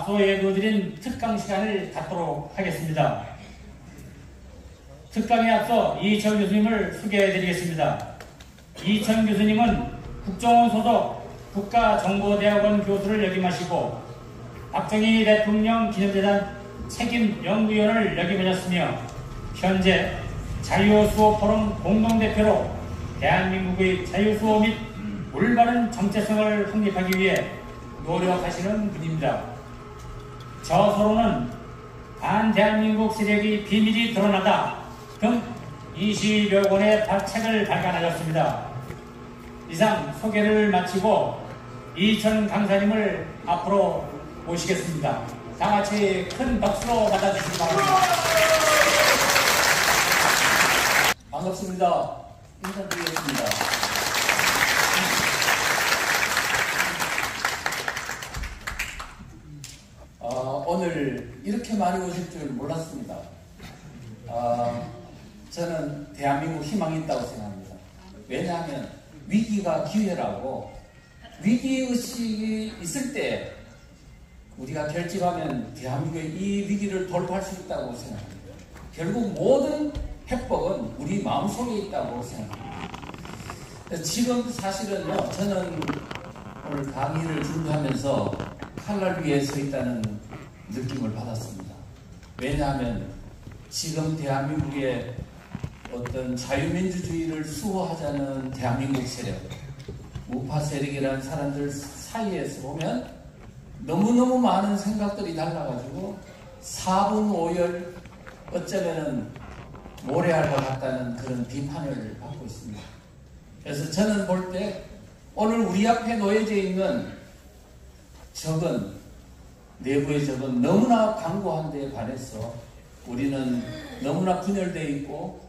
앞서 예고드린 특강 시간을 갖도록 하겠습니다. 특강에 앞서 이천 교수님을 소개해드리겠습니다. 이천 교수님은 국정원 소속 국가정보대학원 교수를 역임하시고 박정희 대통령 기념재단 책임연구위원을 역임하셨으며 현재 자유수호 포럼 공동대표로 대한민국의 자유수호 및 올바른 정체성을 확립하기 위해 노력하시는 분입니다. 저서로는 반대한민국 세력의 비밀이 드러나다 등 20여 권의 책을 발간하셨습니다. 이상 소개를 마치고 이천 강사님을 앞으로 모시겠습니다. 다 같이 큰 박수로 맞아주시기 바랍니다. 반갑습니다. 인사드리겠습니다. 오늘 이렇게 많이 오실 줄 몰랐습니다. 저는 대한민국 희망이 있다고 생각합니다. 왜냐하면 위기가 기회라고, 위기의식이 있을 때 우리가 결집하면 대한민국의 이 위기를 돌파할 수 있다고 생각합니다. 결국 모든 해법은 우리 마음속에 있다고 생각합니다. 지금 사실은요, 저는 오늘 강의를 준비하면서 칼날 위에 서 있다는 느낌을 받았습니다. 왜냐하면 지금 대한민국의 어떤 자유민주주의를 수호하자는 대한민국 세력, 우파 세력이라는 사람들 사이에서 보면 너무너무 많은 생각들이 달라가지고 4분 5열 어쩌면은 모래알 것 같다는 그런 비판을 받고 있습니다. 그래서 저는 볼 때 오늘 우리 앞에 놓여져 있는 적은, 내부의 적은 너무나 강고한 데에 반해서 우리는 너무나 분열되어 있고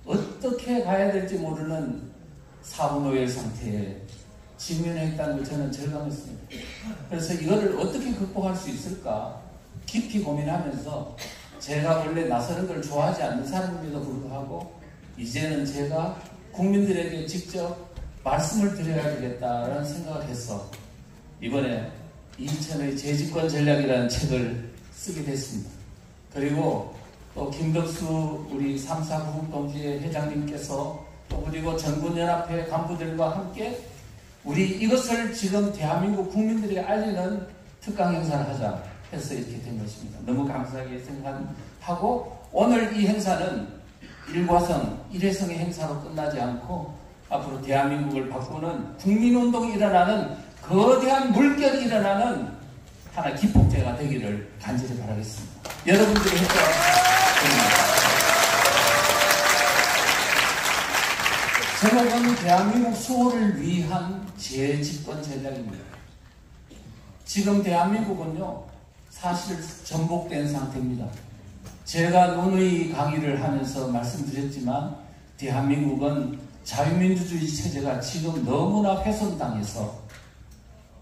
어떻게 가야 될지 모르는 4분 5열 상태에 직면했다는 걸 저는 절감했습니다. 그래서 이거를 어떻게 극복할 수 있을까 깊이 고민하면서, 제가 원래 나서는 걸 좋아하지 않는 사람임에도 불구하고 이제는 제가 국민들에게 직접 말씀을 드려야 되겠다라는 생각을 해서 이번에 이천의 재집권 전략이라는 책을 쓰게 됐습니다. 그리고 또 김덕수 우리 3.4 구국동지회 회장님께서 또 그리고 전군연합회 간부들과 함께 우리 이것을 지금 대한민국 국민들에게 알리는 특강 행사를 하자 해서 이렇게 된 것입니다. 너무 감사하게 생각하고, 오늘 이 행사는 일과성, 일회성의 행사로 끝나지 않고 앞으로 대한민국을 바꾸는 국민운동이 일어나는 거대한 물결이 일어나는 하나의 기폭제가 되기를 간절히 바라겠습니다. 여러분들의 협조 제목은 대한민국 수호를 위한 재집권 전략입니다. 지금 대한민국은요, 사실 전복된 상태입니다. 제가 논의 강의를 하면서 말씀드렸지만 대한민국은 자유민주주의 체제가 지금 너무나 훼손당해서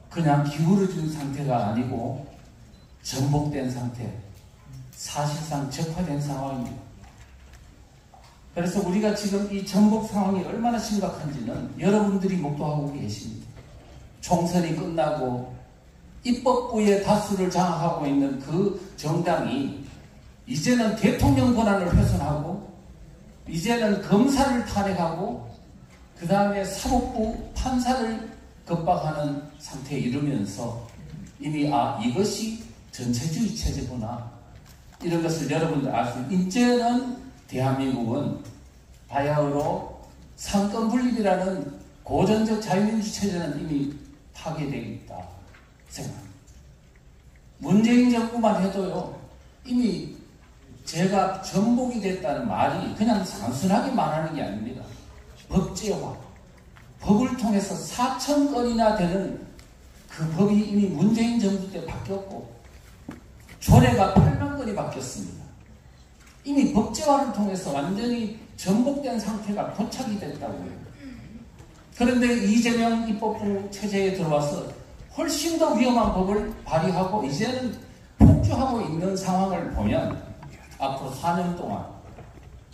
그냥 기울어진 상태가 아니고 전복된 상태, 사실상 적화된 상황입니다. 그래서 우리가 지금 이 전복 상황이 얼마나 심각한지는 여러분들이 목도하고 계십니다. 총선이 끝나고 입법부의 다수를 장악하고 있는 그 정당이 이제는 대통령 권한을 훼손하고 이제는 검사를 탄핵하고 그 다음에 사법부 판사를 겁박하는 상태에 이르면서 이미 이것이 전체주의 체제구나, 이런 것을 여러분들 알 수 있습니다. 이제는 대한민국은 바야흐로 상권분립이라는 고전적 자유민주 체제는 이미 파괴되어 있다 생각합니다. 문재인 정부만 해도요, 이미 제가 전복이 됐다는 말이 그냥 단순하게 말하는 게 아닙니다. 법제화, 법을 통해서 4,000건이나 되는 그 법이 이미 문재인 정부 때 바뀌었고 조례가 8만 건이 바뀌었습니다. 이미 법제화를 통해서 완전히 전복된 상태가 포착이 됐다고요. 그런데 이재명 입법부 체제에 들어와서 훨씬 더 위험한 법을 발의하고 이제는 폭주하고 있는 상황을 보면 앞으로 4년 동안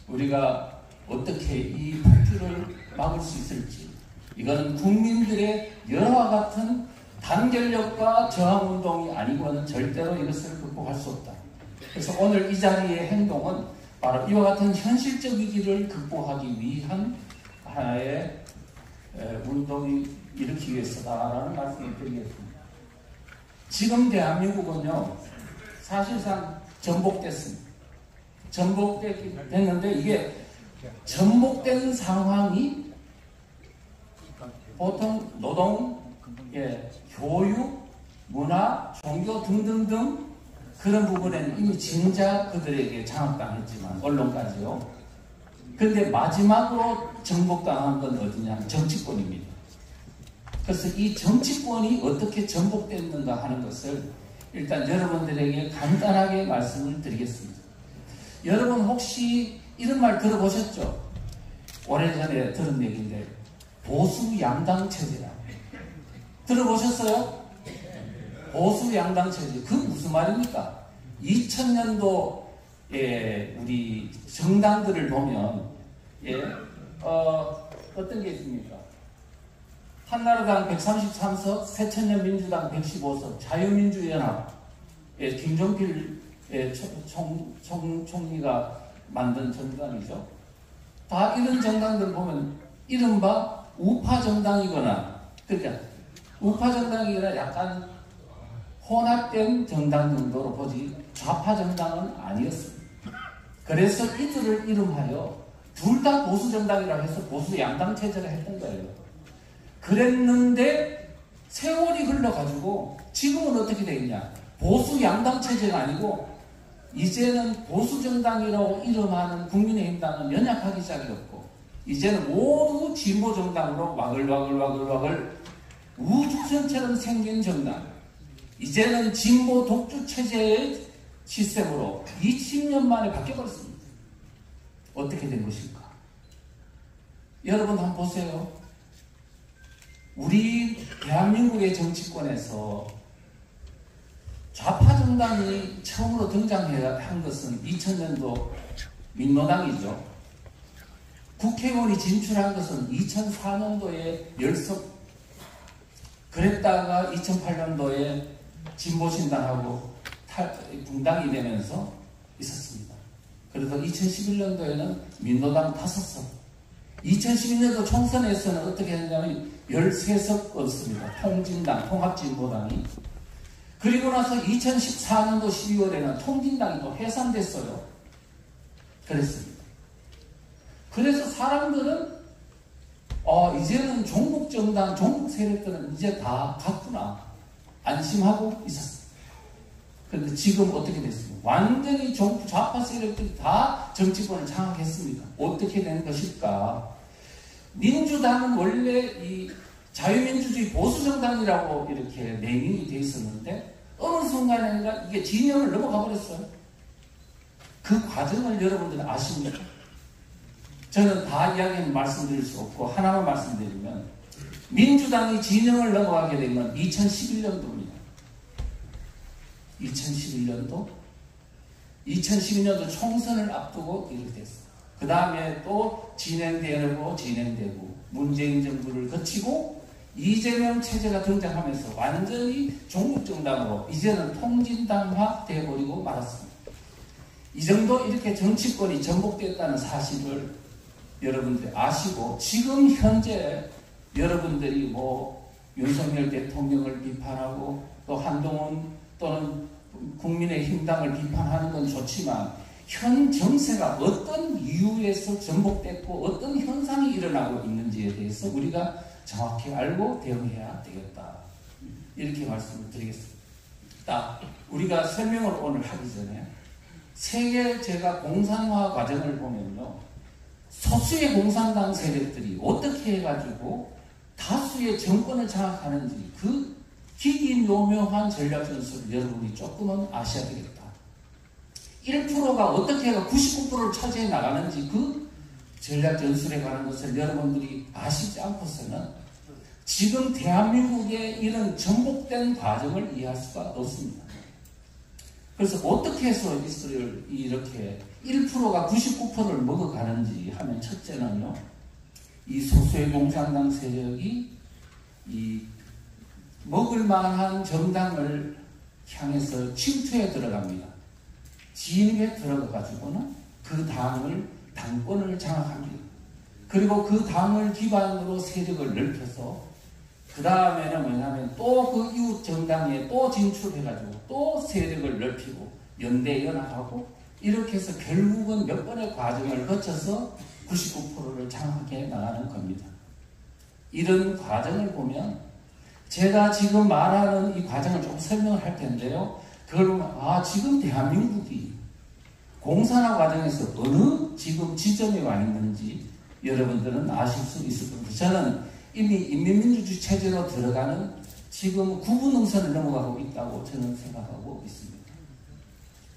우리가 어떻게 이 폭주를 막을 수 있을지, 이거는 국민들의 열화와 같은 단결력과 저항운동이 아니고는 절대로 이것을 극복할 수 없다. 그래서 오늘 이 자리의 행동은 바로 이와 같은 현실적 위기를 극복하기 위한 하나의 운동이 일으키기 위해서다라는 말씀을 드리겠습니다. 지금 대한민국은요, 사실상 전복됐습니다. 전복됐는데 이게 전복된 상황이 보통 노동, 교육, 문화, 종교 등등등 그런 부분에는 이미 진작 그들에게 장악당했지만 언론까지요. 그런데 마지막으로 전복당한 건 어디냐? 정치권입니다. 그래서 이 정치권이 어떻게 전복됐는가 하는 것을 일단 여러분들에게 간단하게 말씀을 드리겠습니다. 여러분 혹시 이런 말 들어보셨죠? 오래전에 들은 얘기인데 보수 양당 체제라. 들어보셨어요? 보수 양당 체제. 그 무슨 말입니까? 2000년도에 우리 정당들을 보면 어떤 게 있습니까? 한나라당 133석, 새천년민주당 115석, 자유민주연합, 김종필 총리가 만든 정당이죠. 다 이런 정당들 보면 이른바 우파 정당이거나, 그러니까 우파 정당이거나 약간 혼합된 정당 정도로 보지 좌파 정당은 아니었습니다. 그래서 이들을 이름하여 둘 다 보수 정당이라고 해서 보수 양당 체제를 했던 거예요. 그랬는데 세월이 흘러가지고 지금은 어떻게 되겠냐? 보수 양당 체제가 아니고 이제는 보수 정당이라고 이름하는 국민의힘당은 연약하기 시작했고 이제는 모두 진보 정당으로 와글와글 우주선처럼 생긴 정당. 이제는 진보 독주 체제의 시스템으로 20년 만에 바뀌어버렸습니다. 어떻게 된 것일까? 여러분 한번 보세요. 우리 대한민국의 정치권에서 좌파 정당이 처음으로 등장한 것은 2000년도 민노당이죠. 국회의원이 진출한 것은 2004년도에 열석, 그랬다가 2008년도에 진보신당하고 분당이 되면서 있었습니다. 그래서 2011년도에는 민노당 5석, 2012년도 총선에서는 어떻게 했냐면 13석 얻습니다. 통진당, 통합진보당이. 그리고 나서 2014년도 12월에는 통진당이 또 해산됐어요. 그랬습니다. 그래서 사람들은 이제는 종북정당, 종북 세력들은 이제 다 갔구나 안심하고 있었습니다. 그런데 지금 어떻게 됐습니까? 완전히 좌파 세력들이 다 정치권을 장악했습니다. 어떻게 된 것일까? 민주당은 원래 이 자유민주주의 보수정당이라고 이렇게 네이밍이 되어 있었는데 어느 순간인가 이게 진영을 넘어가 버렸어요. 그 과정을 여러분들은 아십니까? 저는 다 이야기는 말씀드릴 수 없고 하나만 말씀드리면 민주당이 진영을 넘어가게 된 건 2011년도입니다. 2012년도 총선을 앞두고 이렇게 됐어요. 그 다음에 또 진행되고 문재인 정부를 거치고 이재명 체제가 등장하면서 완전히 종북정당으로 이제는 통진당화 되어버리고 말았습니다. 이 정도 이렇게 정치권이 전복됐다는 사실을 여러분들이 아시고 지금 현재 여러분들이 윤석열 대통령을 비판하고 또 한동훈 또는 국민의힘당을 비판하는 건 좋지만 현 정세가 어떤 이유에서 전복됐고 어떤 현상이 일어나고 있는지에 대해서 우리가 정확히 알고 대응해야 되겠다. 이렇게 말씀을 드리겠습니다. 우리가 설명을 오늘 하기 전에 세계 제가 공산화 과정을 보면요. 소수의 공산당 세력들이 어떻게 해가지고 다수의 정권을 장악하는지 그 기기묘묘한 전략 전술을 여러분이 조금은 아셔야 되겠다. 1%가 어떻게 해가 99%를 차지해 나가는지 그 전략 전술에 관한 것을 여러분들이 아시지 않고서는 지금 대한민국의 이런 전복된 과정을 이해할 수가 없습니다. 그래서 어떻게 해서 이스라엘 이렇게 1%가 99%를 먹어가는지 하면 첫째는요. 이 소수의 공산당 세력이 이 먹을 만한 정당을 향해서 침투에 들어갑니다. 진입에 들어가가지고는 그 당권을 장악합니다. 그리고 그 당을 기반으로 세력을 넓혀서 그 다음에는 뭐냐면 또 그 이웃 정당에 또 진출해가지고 또 세력을 넓히고 연대 연합하고 이렇게 해서 결국은 몇 번의 과정을 거쳐서 99%를 장악해 나가는 겁니다. 이런 과정을 보면 제가 지금 말하는 이 과정을 좀 설명을 할 텐데요. 그걸 보면 지금 대한민국이 공산화 과정에서 어느 지금 지점에 와 있는지 여러분들은 아실 수 있을 겁니다. 저는 이미 인민민주주의 체제로 들어가는 지금 9분 음선을 넘어가고 있다고 저는 생각하고 있습니다.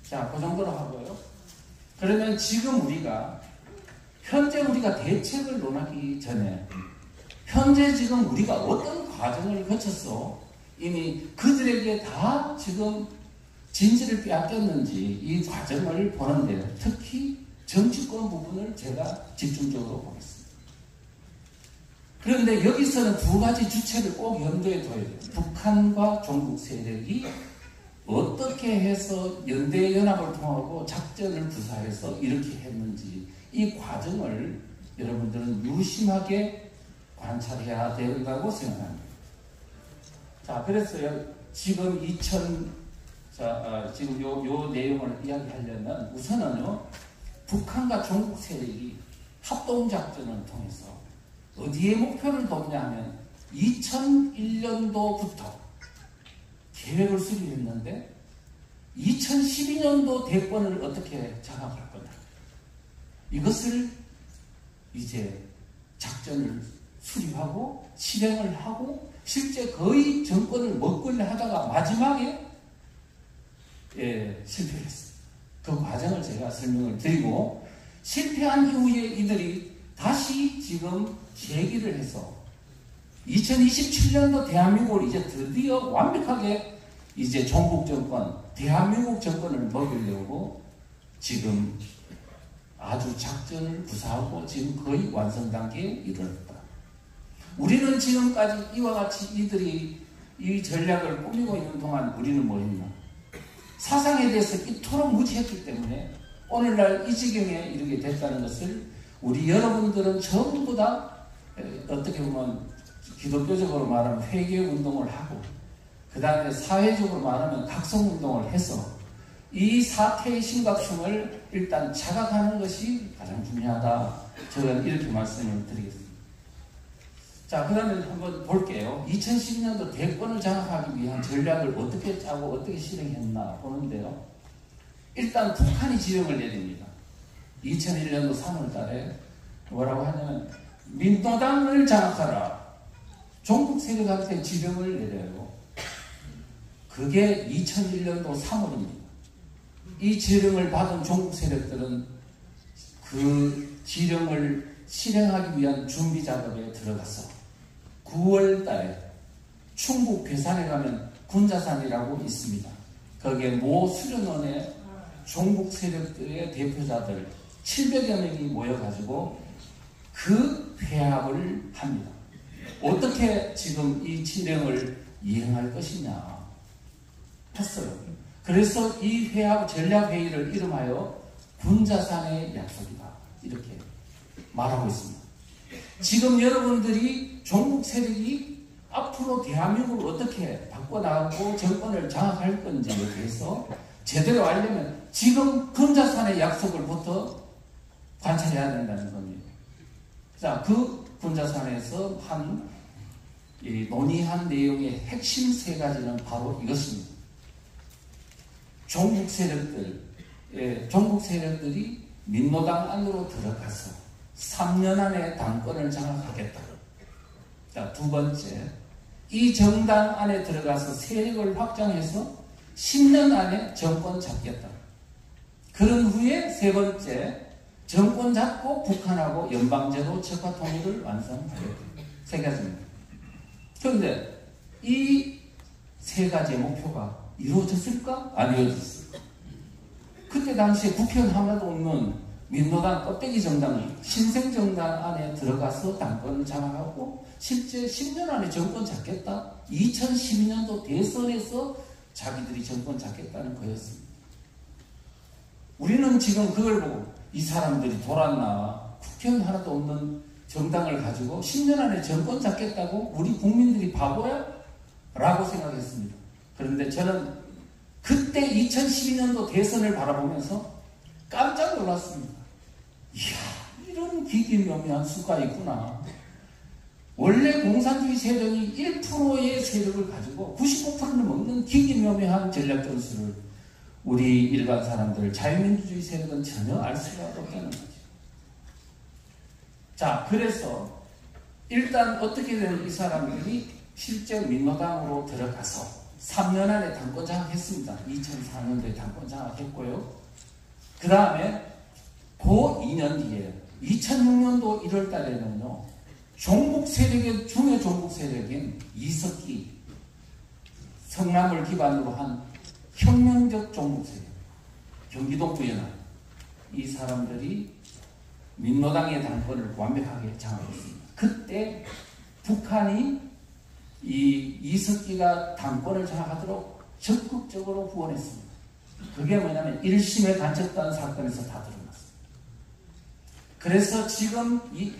자, 그 정도로 하고요. 그러면 지금 현재 우리가 대책을 논하기 전에 현재 지금 우리가 어떤 과정을 거쳐서 이미 그들에게 다 지금 진지를 빼앗겼는지 이 과정을 보는데 특히 정치권 부분을 제가 집중적으로 보겠습니다. 그런데 여기서는 두 가지 주체를 꼭 염두에 둬야 돼요. 북한과 종북 세력이 어떻게 해서 연대연합을 통하고 작전을 구사해서 이렇게 했는지 이 과정을 여러분들은 유심하게 관찰해야 된다고 생각합니다. 자, 그래서요, 지금 지금 요 내용을 이야기하려면 우선은요, 북한과 종북 세력이 합동작전을 통해서 어디에 목표를 뒀냐 하면 2001년도부터 계획을 수립했는데 2012년도 대권을 어떻게 장악할 거냐. 이것을 이제 작전을 수립하고 실행을 하고 실제 거의 정권을 먹으려 하다가 마지막에 실패했습니다. 그 과정을 제가 설명을 드리고 실패한 이후에 이들이 다시 지금 재기를 해서 2027년도 대한민국을 이제 드디어 완벽하게 이제 종북 정권, 대한민국 정권을 먹이려고 지금 아주 작전을 구사하고 지금 거의 완성 단계에 이르렀다. 우리는 지금까지 이와 같이 이들이 이 전략을 꾸미고 있는 동안 우리는 뭐 했나? 사상에 대해서 이토록 무지했기 때문에 오늘날 이 지경에 이르게 됐다는 것을 우리 여러분들은 전부 다 어떻게 보면 기독교적으로 말하면 회개운동을 하고 그 다음에 사회적으로 말하면 각성운동을 해서 이 사태의 심각성을 일단 자각하는 것이 가장 중요하다. 저는 이렇게 말씀을 드리겠습니다. 자, 그 다음에 한번 볼게요. 2012년도 대권을 장악하기 위한 전략을 어떻게 짜고 어떻게 실행했나 보는데요. 일단 북한이 지령을 내립니다. 2001년도 3월 달에 뭐라고 하냐면 민노당을 장악하라. 종북 세력한테 지령을 내려요. 그게 2001년도 3월입니다. 이 지령을 받은 종북 세력들은 그 지령을 실행하기 위한 준비 작업에 들어가서 9월 달에 충북 괴산에 가면 군자산이라고 있습니다. 거기에 모 수련원의 종북 세력들의 대표자들 700여 명이 모여가지고 그 회합을 합니다. 어떻게 지금 이 지령을 이행할 것이냐 했어요. 그래서 이 회합 전략회의를 이름하여 군자산의 약속이다. 이렇게 말하고 있습니다. 지금 여러분들이 종북 세력이 앞으로 대한민국을 어떻게 바꿔나가고 정권을 장악할 건지에 대해서 제대로 알려면 지금 군자산의 약속을부터 관찰해야 된다는 겁니다. 자, 그 군자산에서 논의한 내용의 핵심 세 가지는 바로 이것입니다. 종북 세력들이 민노당 안으로 들어가서 3년 안에 당권을 장악하겠다. 자, 두 번째, 이 정당 안에 들어가서 세력을 확장해서 10년 안에 정권 잡겠다. 그런 후에 세 번째, 정권 잡고 북한하고 연방제도 적화 통일을 완성하겠다. 세 가지입니다. 그런데 이 세 가지의 목표가 이루어졌을까? 안 이루어졌을까? 그때 당시에 국회의원 하나도 없는 민노당 껍데기 정당, 신생 정당 안에 들어가서 당권을 장악하고 실제 10년 안에 정권 잡겠다. 2012년도 대선에서 자기들이 정권 잡겠다는 거였습니다. 우리는 지금 그걸 보고 이 사람들이 돌았나, 국회의원 하나도 없는 정당을 가지고 10년 안에 정권 잡겠다고 우리 국민들이 바보야? 라고 생각했습니다. 그런데 저는 그때 2012년도 대선을 바라보면서 깜짝 놀랐습니다. 이야, 이런 기기묘묘한 수가 있구나. 원래 공산주의 세력이 1%의 세력을 가지고 95%는 먹는 기기묘묘한 전략 전술을 우리 일반 사람들, 자유민주주의 세력은 전혀 알 수가 없다는 거죠. 자, 그래서 일단 어떻게 된 이 사람들이 실제 민노당으로 들어가서 3년 안에 당권 장악했습니다. 2004년도에 당권 장악했고요. 그 다음에 그 2년 뒤에 2006년도 1월 달에는요, 종북 세력의 중의 종북 세력인 이석기, 성남을 기반으로 한 혁명적 종북 세력, 경기도 부연합, 이 사람들이 민노당의 당권을 완벽하게 장악했습니다. 그때 북한이 이 이석기가 당권을 장악하도록 적극적으로 후원했습니다. 그게 뭐냐면 1심에 간첩단 사건에서 다 드러났습니다. 그래서 지금 이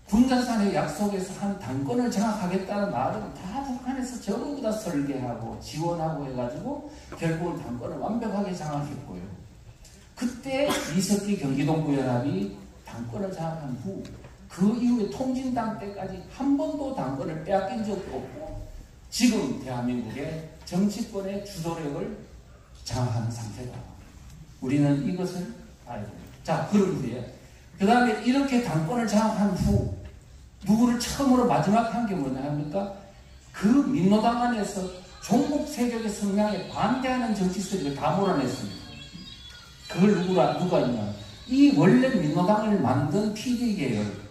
군자산의 약속에서 한 당권을 장악하겠다는 말은 다 북한에서 전부 다 설계하고 지원하고 해가지고 결국은 당권을 완벽하게 장악했고요. 그때 이석기 경기동부연합이 당권을 장악한 후 그 이후에 통진당 때까지 한 번도 당권을 빼앗긴 적도 없고 지금 대한민국의 정치권의 주도력을 장악하는 상태다. 우리는 이것을 알아야 됩니다. 자, 그런 후에 그 다음에 이렇게 당권을 장악한 후 누구를 처음으로 마지막 한 게 뭐냐 합니까? 그 민노당 안에서 종북 세력의 성향에 반대하는 정치 세력을 다 몰아냈습니다. 그걸 누가 있냐? 이 원래 민노당을 만든 PD계열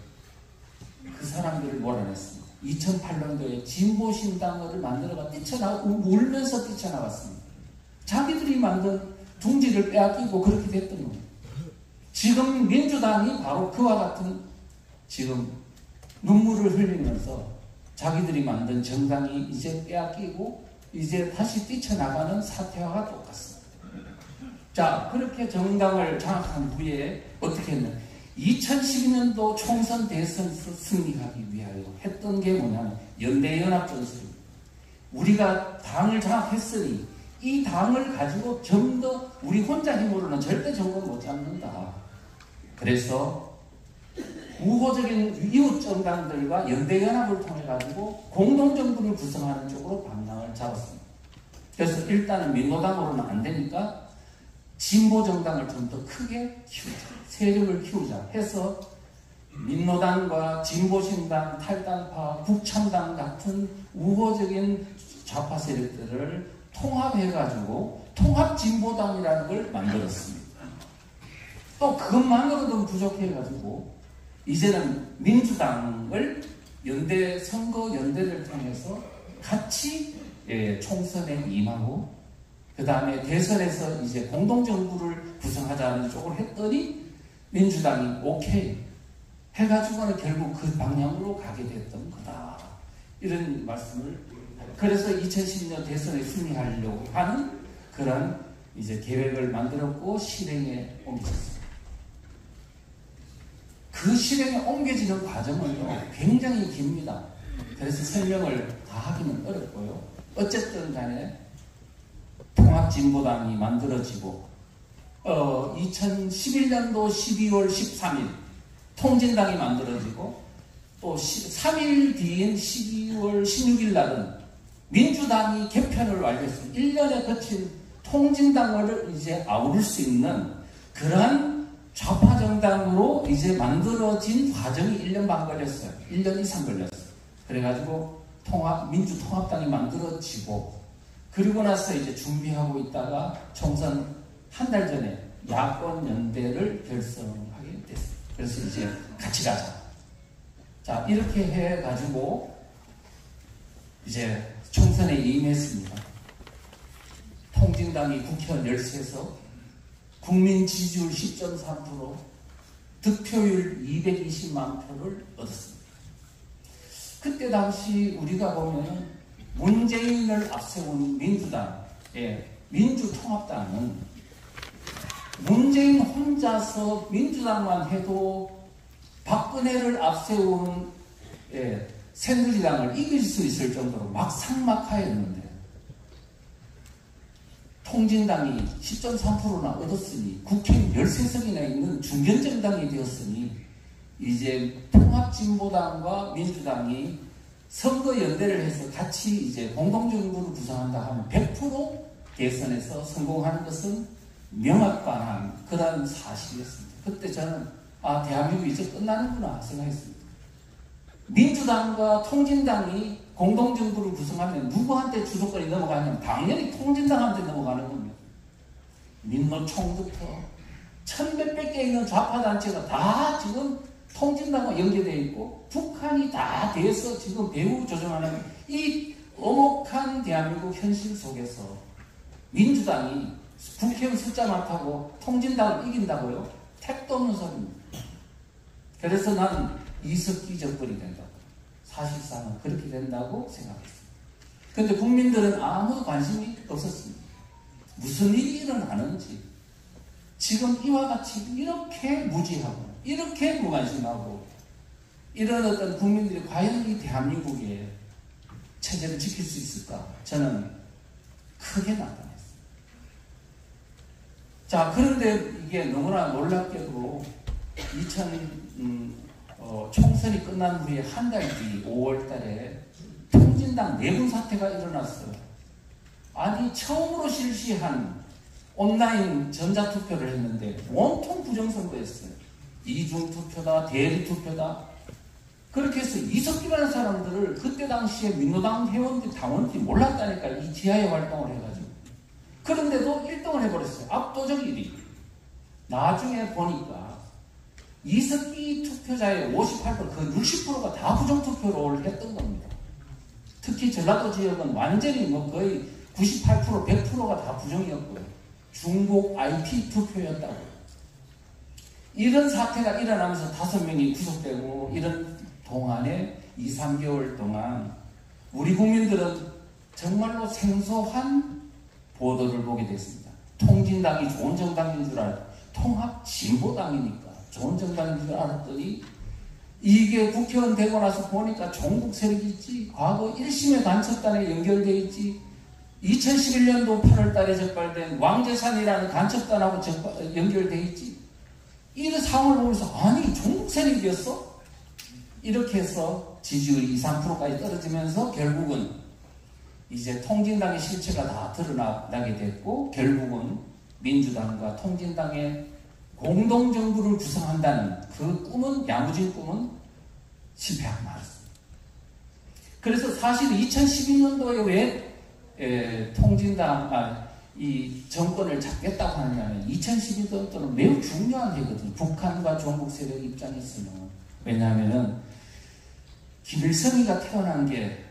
그 사람들을 몰아냈습니다. 2008년도에 진보신당을 만들어가 뛰쳐나가고 울면서 뛰쳐나갔습니다. 자기들이 만든 둥지를 빼앗기고 그렇게 됐던 거예요. 지금 민주당이 바로 그와 같은 지금 눈물을 흘리면서 자기들이 만든 정당이 이제 빼앗기고 이제 다시 뛰쳐나가는 사태와 똑같습니다. 자, 그렇게 정당을 장악한 후에 어떻게 했냐? 2012년도 총선 대선에서 승리하기 위하여 했던 게 뭐냐면 연대연합전술입니다. 우리가 당을 장악했으니 이 당을 가지고 좀 더 우리 혼자 힘으로는 절대 정권 못 잡는다. 그래서 우호적인 이웃 정당들과 연대연합을 통해 가지고 공동정부를 구성하는 쪽으로 방향을 잡았습니다. 그래서 일단은 민노당으로는 안 되니까 진보정당을 좀 더 크게 키우자, 세력을 키우자 해서 민노당과 진보신당, 탈당파, 국참당 같은 우호적인 좌파 세력들을 통합해가지고 통합진보당이라는 걸 만들었습니다. 또 그것만으로도 부족해가지고 이제는 민주당을 선거 연대를 통해서 같이 총선에 임하고 그 다음에 대선에서 이제 공동정부를 구성하자는 쪽으로 했더니 민주당이 오케이 해가지고는 결국 그 방향으로 가게 됐던 거다. 이런 말씀을. 그래서 2012년 대선에 승리하려고 하는 그런 이제 계획을 만들었고 실행에 옮겼습니다. 그 실행에 옮겨지는 과정은요, 굉장히 깁니다. 그래서 설명을 다 하기는 어렵고요. 어쨌든 간에 통합진보당이 만들어지고 2011년도 12월 13일 통진당이 만들어지고 또 3일 뒤인 12월 16일 날은 민주당이 개편을 완료했습니다. 1년에 거친 통진당을 이제 아우를 수 있는 그러한 좌파 정당으로 이제 만들어진 과정이 1년 반 걸렸어요. 1년 이상 걸렸어요. 그래가지고 민주통합당이 만들어지고 그리고 나서 이제 준비하고 있다가 총선 한 달 전에 야권 연대를 결성하게 됐어요. 그래서 이제 같이 가자. 자, 이렇게 해가지고 이제 총선에 임했습니다. 통진당이 국회의원 13석, 국민 지지율 10.3%, 득표율 220만 표를 얻었습니다. 그때 당시 우리가 보면 문재인을 앞세운 민주당의 민주통합당은 문재인 혼자서 민주당만 해도 박근혜를 앞세우는 새누리당을 이길 수 있을 정도로 막상막하였는데 통진당이 10.3%나 얻었으니 국회의원 13석이나 있는 중견정당이 되었으니 이제 통합진보당과 민주당이 선거연대를 해서 같이 이제 공동정부를 구성한다 하면 100% 대선에서 성공하는 것은 명확한 그런 사실이었습니다. 그때 저는 대한민국이 이제 끝나는구나 생각했습니다. 민주당과 통진당이 공동정부를 구성하면 누구한테 주도권이 넘어가냐면 당연히 통진당한테 넘어가는 겁니다. 민노총부터 천몇백 개 있는 좌파단체가 다 지금 통진당과 연계되어 있고 북한이 다 돼서 지금 배후 조정하는 이 엄혹한 대한민국 현실 속에서 민주당이 국회의원 숫자 많다고 통진당을 이긴다고요? 택도 없는 소리입니다. 그래서 나는 이석기 정권이 된다고, 사실상은 그렇게 된다고 생각했습니다. 그런데 국민들은 아무도 관심이 없었습니다. 무슨 일이 일어나는지, 지금 이와 같이 이렇게 무지하고 이렇게 무관심하고 이런 어떤 국민들이 과연 이 대한민국의 체제를 지킬 수 있을까? 저는 크게 나타났습니다. 자, 그런데 이게 너무나 놀랍게도 총선이 끝난 후에 한 달 뒤 5월 달에 통진당 내분 사태가 일어났어요. 아니, 처음으로 실시한 온라인 전자투표를 했는데 온통 부정선거였어요. 이중투표다, 대리투표다. 그렇게 해서 이석기라는 사람들을 그때 당시에 민노당 회원들, 당원들이 몰랐다니까, 이 지하에 활동을 해가지고. 그런데도 1등을 해버렸어요. 압도적 1위. 나중에 보니까 이석기 투표자의 58%, 그 60%가 다 부정투표를 했던 겁니다. 특히 전라도 지역은 완전히 거의 98%, 100%가 다 부정이었고요. 중복 IP 투표였다고요. 이런 사태가 일어나면서 5명이 구속되고 이런 동안에 2, 3개월 동안 우리 국민들은 정말로 생소한 보도를 보게 됐습니다. 통진당이 좋은 정당인 줄 알았고 통합진보당이니까 좋은 정당인 줄 알았더니 이게 국회의원 되고 나서 보니까 종북 세력이 있지, 과거 1심의 간첩단에 연결되어 있지, 2011년도 8월 달에 적발된 왕재산이라는 간첩단하고 연결되어 있지. 이런 상황을 보면서 아니 종북 세력이었어? 이렇게 해서 지지율이 2, 3%까지 떨어지면서 결국은 이제 통진당의 실체가 다 드러나게 됐고 결국은 민주당과 통진당의 공동정부를 구성한다는 그 꿈은, 야무진 꿈은 실패하고 말았습니다. 그래서 사실 2012년도에 왜 이 정권을 잡겠다고 하느냐면 2012년도는 매우 중요한 해거든요. 북한과 종북 세력 입장에서는. 왜냐하면 김일성이가 태어난 게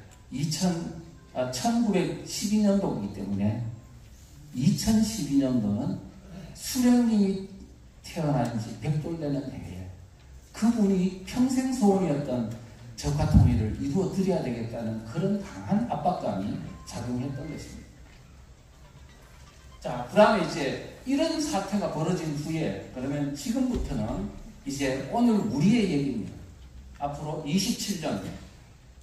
1912년도이기 때문에 2012년도는 수령님이 태어난 지 100돌 되는 해에 그분이 평생 소원이었던 적화 통일을 이루어 드려야 되겠다는 그런 강한 압박감이 작용했던 것입니다. 자, 그 다음에 이제 이런 사태가 벌어진 후에 그러면 지금부터는 이제 오늘 우리의 얘기입니다. 앞으로 27년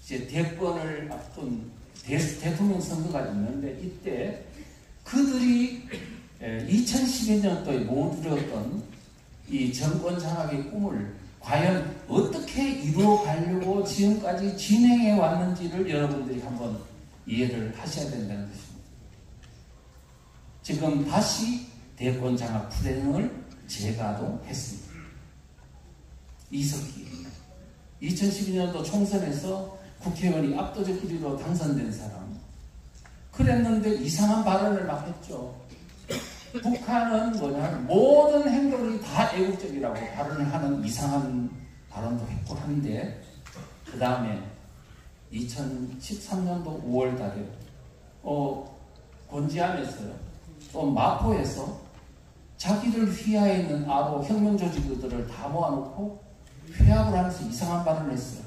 이제 대권을 앞둔 대통령 선거가 있는데 이때 그들이 2012년도에 못 이루었던 이 정권 장악의 꿈을 과연 어떻게 이루어 가려고 지금까지 진행해 왔는지를 여러분들이 한번 이해를 하셔야 된다는 것입니다. 지금 다시 대권 장악 프레임을 재가동했습니다. 이석기 2012년도 총선에서 국회의원이 압도적 1위로 당선된 사람. 그랬는데 이상한 발언을 막 했죠. 북한은 모든 행동이 다 애국적이라고 발언을 하는 이상한 발언도 했고 한데 그 다음에 2013년도 5월 달에, 곤지암에서요, 또 마포에서 자기를 휘하에 있는 아로 혁명조직들을 다 모아놓고 회합을 하면서 이상한 발언을 했어요.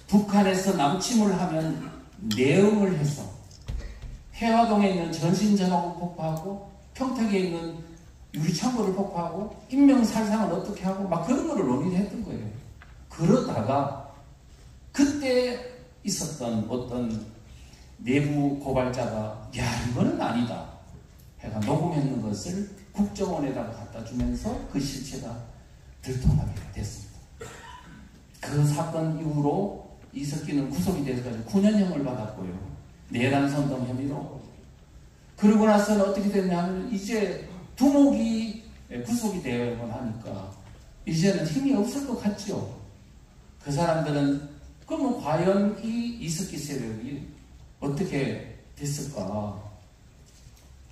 북한에서 남침을 하면 내응을 해서 해화동에 있는 전신전화국 폭파하고 평택에 있는 유리창고를 폭파하고 인명살상을 어떻게 하고 막 그런 거를 논의했던 거예요. 그러다가 그때 있었던 어떤 내부 고발자가 야 이거는 아니다 해가 녹음했는 것을 국정원에다가 갖다 주면서 그 실체가 들통나게 됐습니다. 그 사건 이후로 이석기는 구속이 돼서 9년형을 받았고요. 내란선동 혐의로. 그러고 나서는 어떻게 됐냐면 이제 두목이 구속이 되고 나니까 이제는 힘이 없을 것 같죠. 그 사람들은 그러면 과연 이 이석기 세력이 어떻게 됐을까?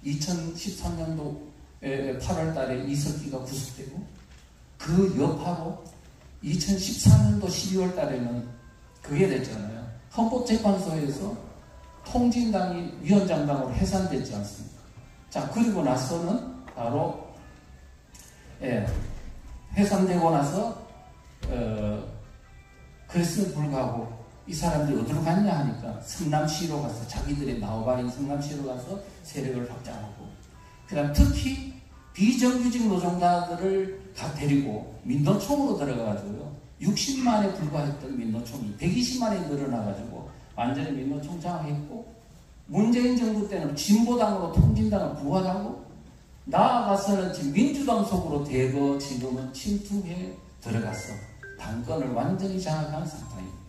2013년도 8월 달에 이석기가 구속되고 그 여파로 2014년도 12월 달에는 그게 됐잖아요. 헌법재판소에서 통진당이 위원장당으로 해산됐지 않습니까? 자, 그리고 나서는 바로 해산되고 나서 그랬음에도 불구하고 이 사람들이 어디로 갔냐 하니까 성남시로 가서 자기들의 나와바린 성남시로 가서 세력을 확장하고 그 다음 특히 비정규직 노동자들을 다 데리고 민노총으로 들어가가지고요 60만에 불과했던 민노총이 120만에 늘어나가지고 완전히 민노총 장악했고 문재인 정부 때는 진보당으로 통진당을 부활하고 나아가서는 지금 민주당 속으로 대거 지금은 침투해 들어가서 당권을 완전히 장악한 상태입니다.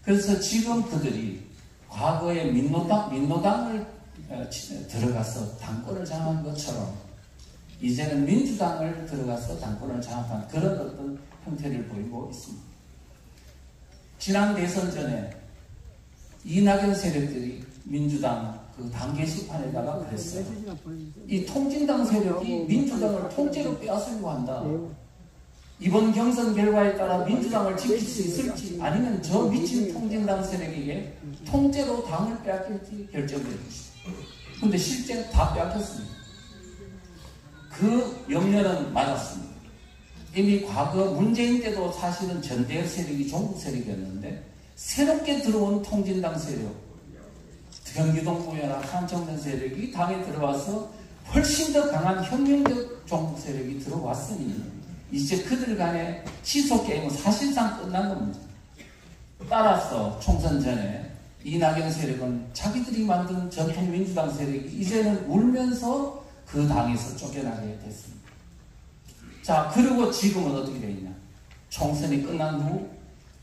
그래서 지금 그들이 과거에 민노당을 들어가서 당권을 장악한 것처럼 이제는 민주당을 들어가서 당권을 장악한 그런 어떤 형태를 보이고 있습니다. 지난 대선 전에 이낙연 세력들이 민주당 그 당 게시판에다가 그랬어요. 이 통진당 세력이 민주당을 통째로 빼앗으려고 한다. 이번 경선 결과에 따라 민주당을 지킬 수 있을지 아니면 저 미친 통진당 세력에게 통째로 당을 빼앗길지 결정될 것이다. 그런데 실제 다 빼앗겼습니다. 그 염려는 맞았습니다. 이미 과거 문재인 때도 사실은 전대협 세력이 종북 세력이었는데 새롭게 들어온 통진당 세력 경기동부연합 한정된 세력이 당에 들어와서 훨씬 더 강한 혁명적 종북 세력이 들어왔으니 이제 그들 간의 시속 게임은 사실상 끝난 겁니다. 따라서 총선 전에 이낙연 세력은 자기들이 만든 전통 민주당 세력이 이제는 울면서 그 당에서 쫓겨나게 됐습니다. 자, 그리고 지금은 어떻게 되어 있냐? 총선이 끝난 후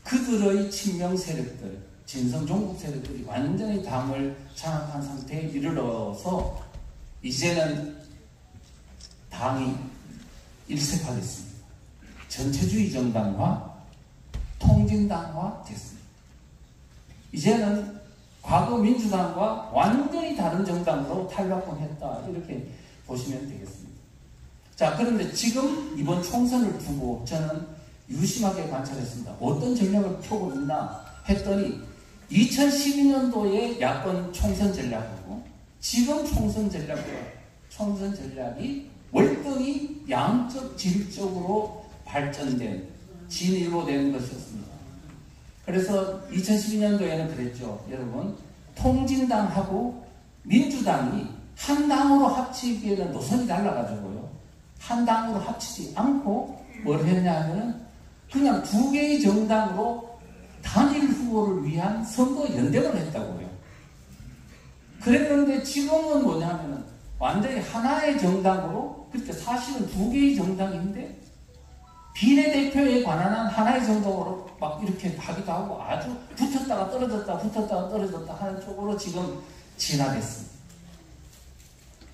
그들의 친명 세력들, 진성 종북 세력들이 완전히 당을 장악한 상태에 이르러서 이제는 당이 일색화됐습니다. 전체주의 정당과 통진당화 됐습니다. 이제는 과거 민주당과 완전히 다른 정당으로 탈바꿈했다 이렇게 보시면 되겠습니다. 자, 그런데 지금 이번 총선을 두고 저는 유심하게 관찰했습니다. 어떤 전략을 펴고 있나 했더니 2012년도의 야권 총선 전략하고 지금 총선 전략이 월등히 양적 질적으로 발전된 진일보된 것이었습니다. 그래서 2012년도에는 그랬죠. 여러분, 통진당하고 민주당이 한 당으로 합치기에는 노선이 달라가지고요. 한 당으로 합치지 않고 뭘 했냐 하면은 그냥 두 개의 정당으로 단일 후보를 위한 선거 연대를 했다고요. 그랬는데 지금은 뭐냐면은 완전히 하나의 정당으로, 그러니까 사실은 두 개의 정당인데 비례대표에 관한 한 하나의 정당으로 막 이렇게 하기도 하고 아주 붙었다가 떨어졌다 하는 쪽으로 지금 진화됐습니다.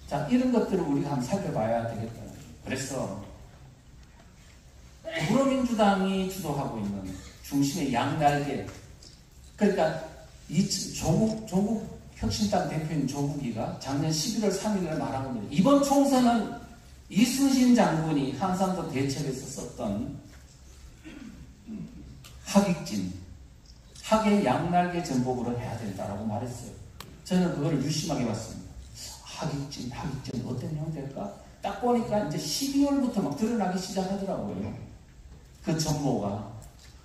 자, 이런 것들을 우리가 한번 살펴봐야 되겠다. 그래서 더불어민주당이 주도하고 있는 중심의 양날개, 그러니까 이 조국 혁신당 대표인 조국이가 작년 11월 3일에 말한 겁니다. 이번 총선은 이순신 장군이 한산도 대첩에서 썼던 학익진, 학의 양날개 전복으로 해야 된다라고 말했어요. 저는 그걸 유심하게 봤습니다. 학익진 어떤 형태일까? 딱 보니까 이제 12월부터 막 드러나기 시작하더라고요. 그 전모가.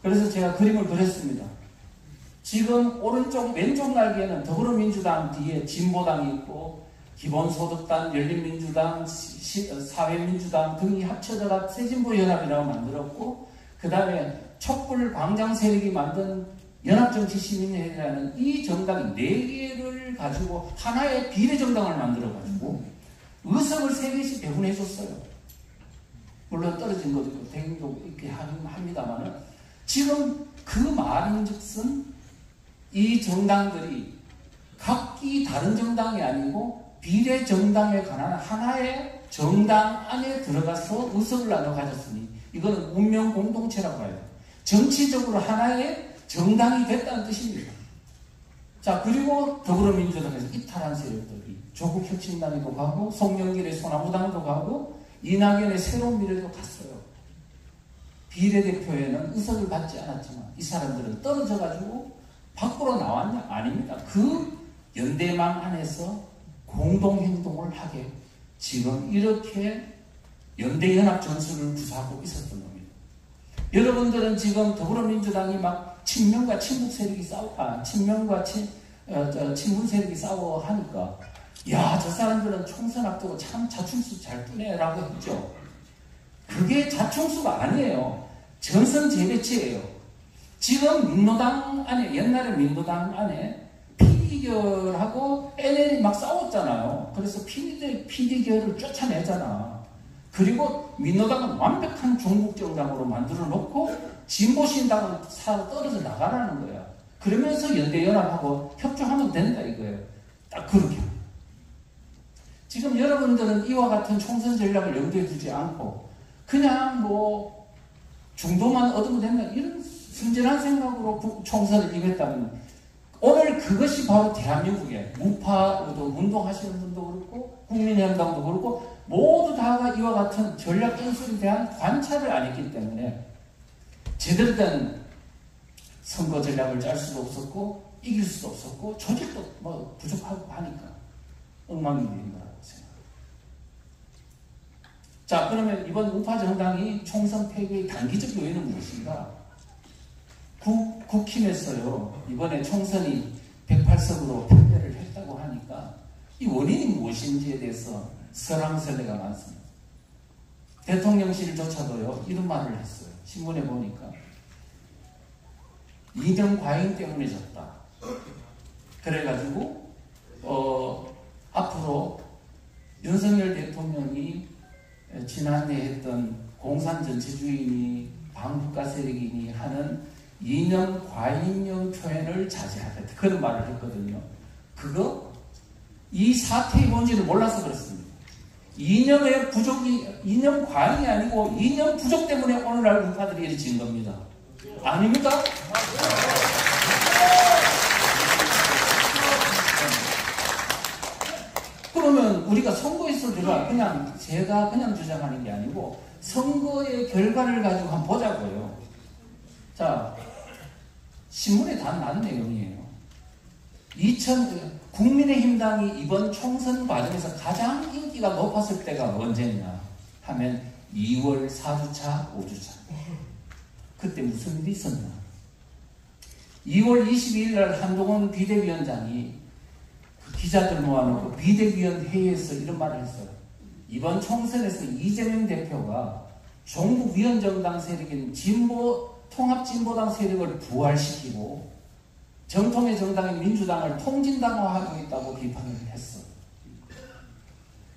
그래서 제가 그림을 그렸습니다. 지금 오른쪽 왼쪽 날개는 더불어민주당 뒤에 진보당이 있고 기본소득당, 열린민주당, 사회민주당 등이 합쳐져가 새진보연합이라고 만들었고 그 다음에 촛불 광장 세력이 만든 연합정치시민회라는 이 정당이 4개를 가지고 하나의 비례정당을 만들어가지고 의석을 3개씩 배분해줬어요. 물론 떨어진 것도 있고 대행도 있게 합니다만 지금 그 말인즉슨 이 정당들이 각기 다른 정당이 아니고 비례정당에 관한 하나의 정당 안에 들어가서 의석을 나눠 가졌으니 이거는 운명 공동체라고 해요. 정치적으로 하나의 정당이 됐다는 뜻입니다. 자, 그리고 더불어민주당에서 이탈한 세력들이 조국혁신당에도 가고 송영길의 소나무당도 가고 이낙연의 새로운 미래도 갔어요. 비례대표에는 의석을 받지 않았지만 이 사람들은 떨어져가지고 밖으로 나왔냐? 아닙니다. 그 연대망 안에서 공동행동을 하게 지금 이렇게 연대연합 전술을 구사하고 있었던 겁니다. 여러분들은 지금 더불어민주당이 막 친명과 친북 세력이 친명과 친문 세력이 싸워 하니까 야, 저 사람들은 총선 앞두고 참 자충수 잘 두네라고 했죠. 그게 자충수가 아니에요. 전선 재배치예요. 지금 민노당 안에 옛날에 민노당 안에 PD결하고 NL이 막 싸웠잖아요. 그래서 PD결을 쫓아내잖아. 그리고 민노당은 완벽한 종북정당으로 만들어 놓고 진보신당은 떨어져 나가라는 거야. 그러면서 연대연합하고 협조하면 된다 이거예요. 딱 그렇게. 지금 여러분들은 이와 같은 총선 전략을 염두에 두지 않고 그냥 뭐 중도만 얻으면 된다 이런 순진한 생각으로 총선을 임했다면 오늘 그것이 바로 대한민국의 우파도 운동하시는 분도 그렇고 국민의힘당도 그렇고 모두 다가 이와 같은 전략 전술에 대한 관찰을 안 했기 때문에 제대로 된 선거 전략을 짤 수도 없었고 이길 수도 없었고 조직도 뭐 부족하고 하니까 엉망이 된 거라고 생각합니다. 자, 그러면 이번 우파 정당이 총선 패배의 단기적 요인은 무엇인가? 국힘에서요 이번에 총선이 108석으로 패배를 했다고 하니까 이 원인이 무엇인지에 대해서 설왕설래가 많습니다. 대통령실조차도요 이런 말을 했어요. 신문에 보니까 이념 과잉 때문에 졌다. 그래가지고 앞으로 윤석열 대통령이 지난해 했던 공산 전체주의니 반국가 세력이니 하는 이념 과잉형 표현을 자제하다. 그런 말을 했거든요. 그거 이 사태의 본질을 몰라서 그렇습니다. 이념의 부족이 이념 과잉이 아니고 이념 부족 때문에 오늘날 우파들이 이렇게 진 겁니다. 아닙니까? 그러면 우리가 선거에서 그냥 제가 그냥 주장하는 게 아니고 선거의 결과를 가지고 한번 보자고요. 자, 신문에 다 난 내용이에요. 국민의힘당이 이번 총선 과정에서 가장 인기가 높았을 때가 언제냐 하면 2월 4주차, 5주차. 그때 무슨 일이 있었나? 2월 22일 날 한동훈 비대위원장이 그 기자들 모아놓고 비대위원 회의에서 이런 말을 했어요. 이번 총선에서 이재명 대표가 종북위원정당 세력인 통합진보당 세력을 부활시키고 정통의 정당인 민주당을 통진당화하고 있다고 비판을 했어.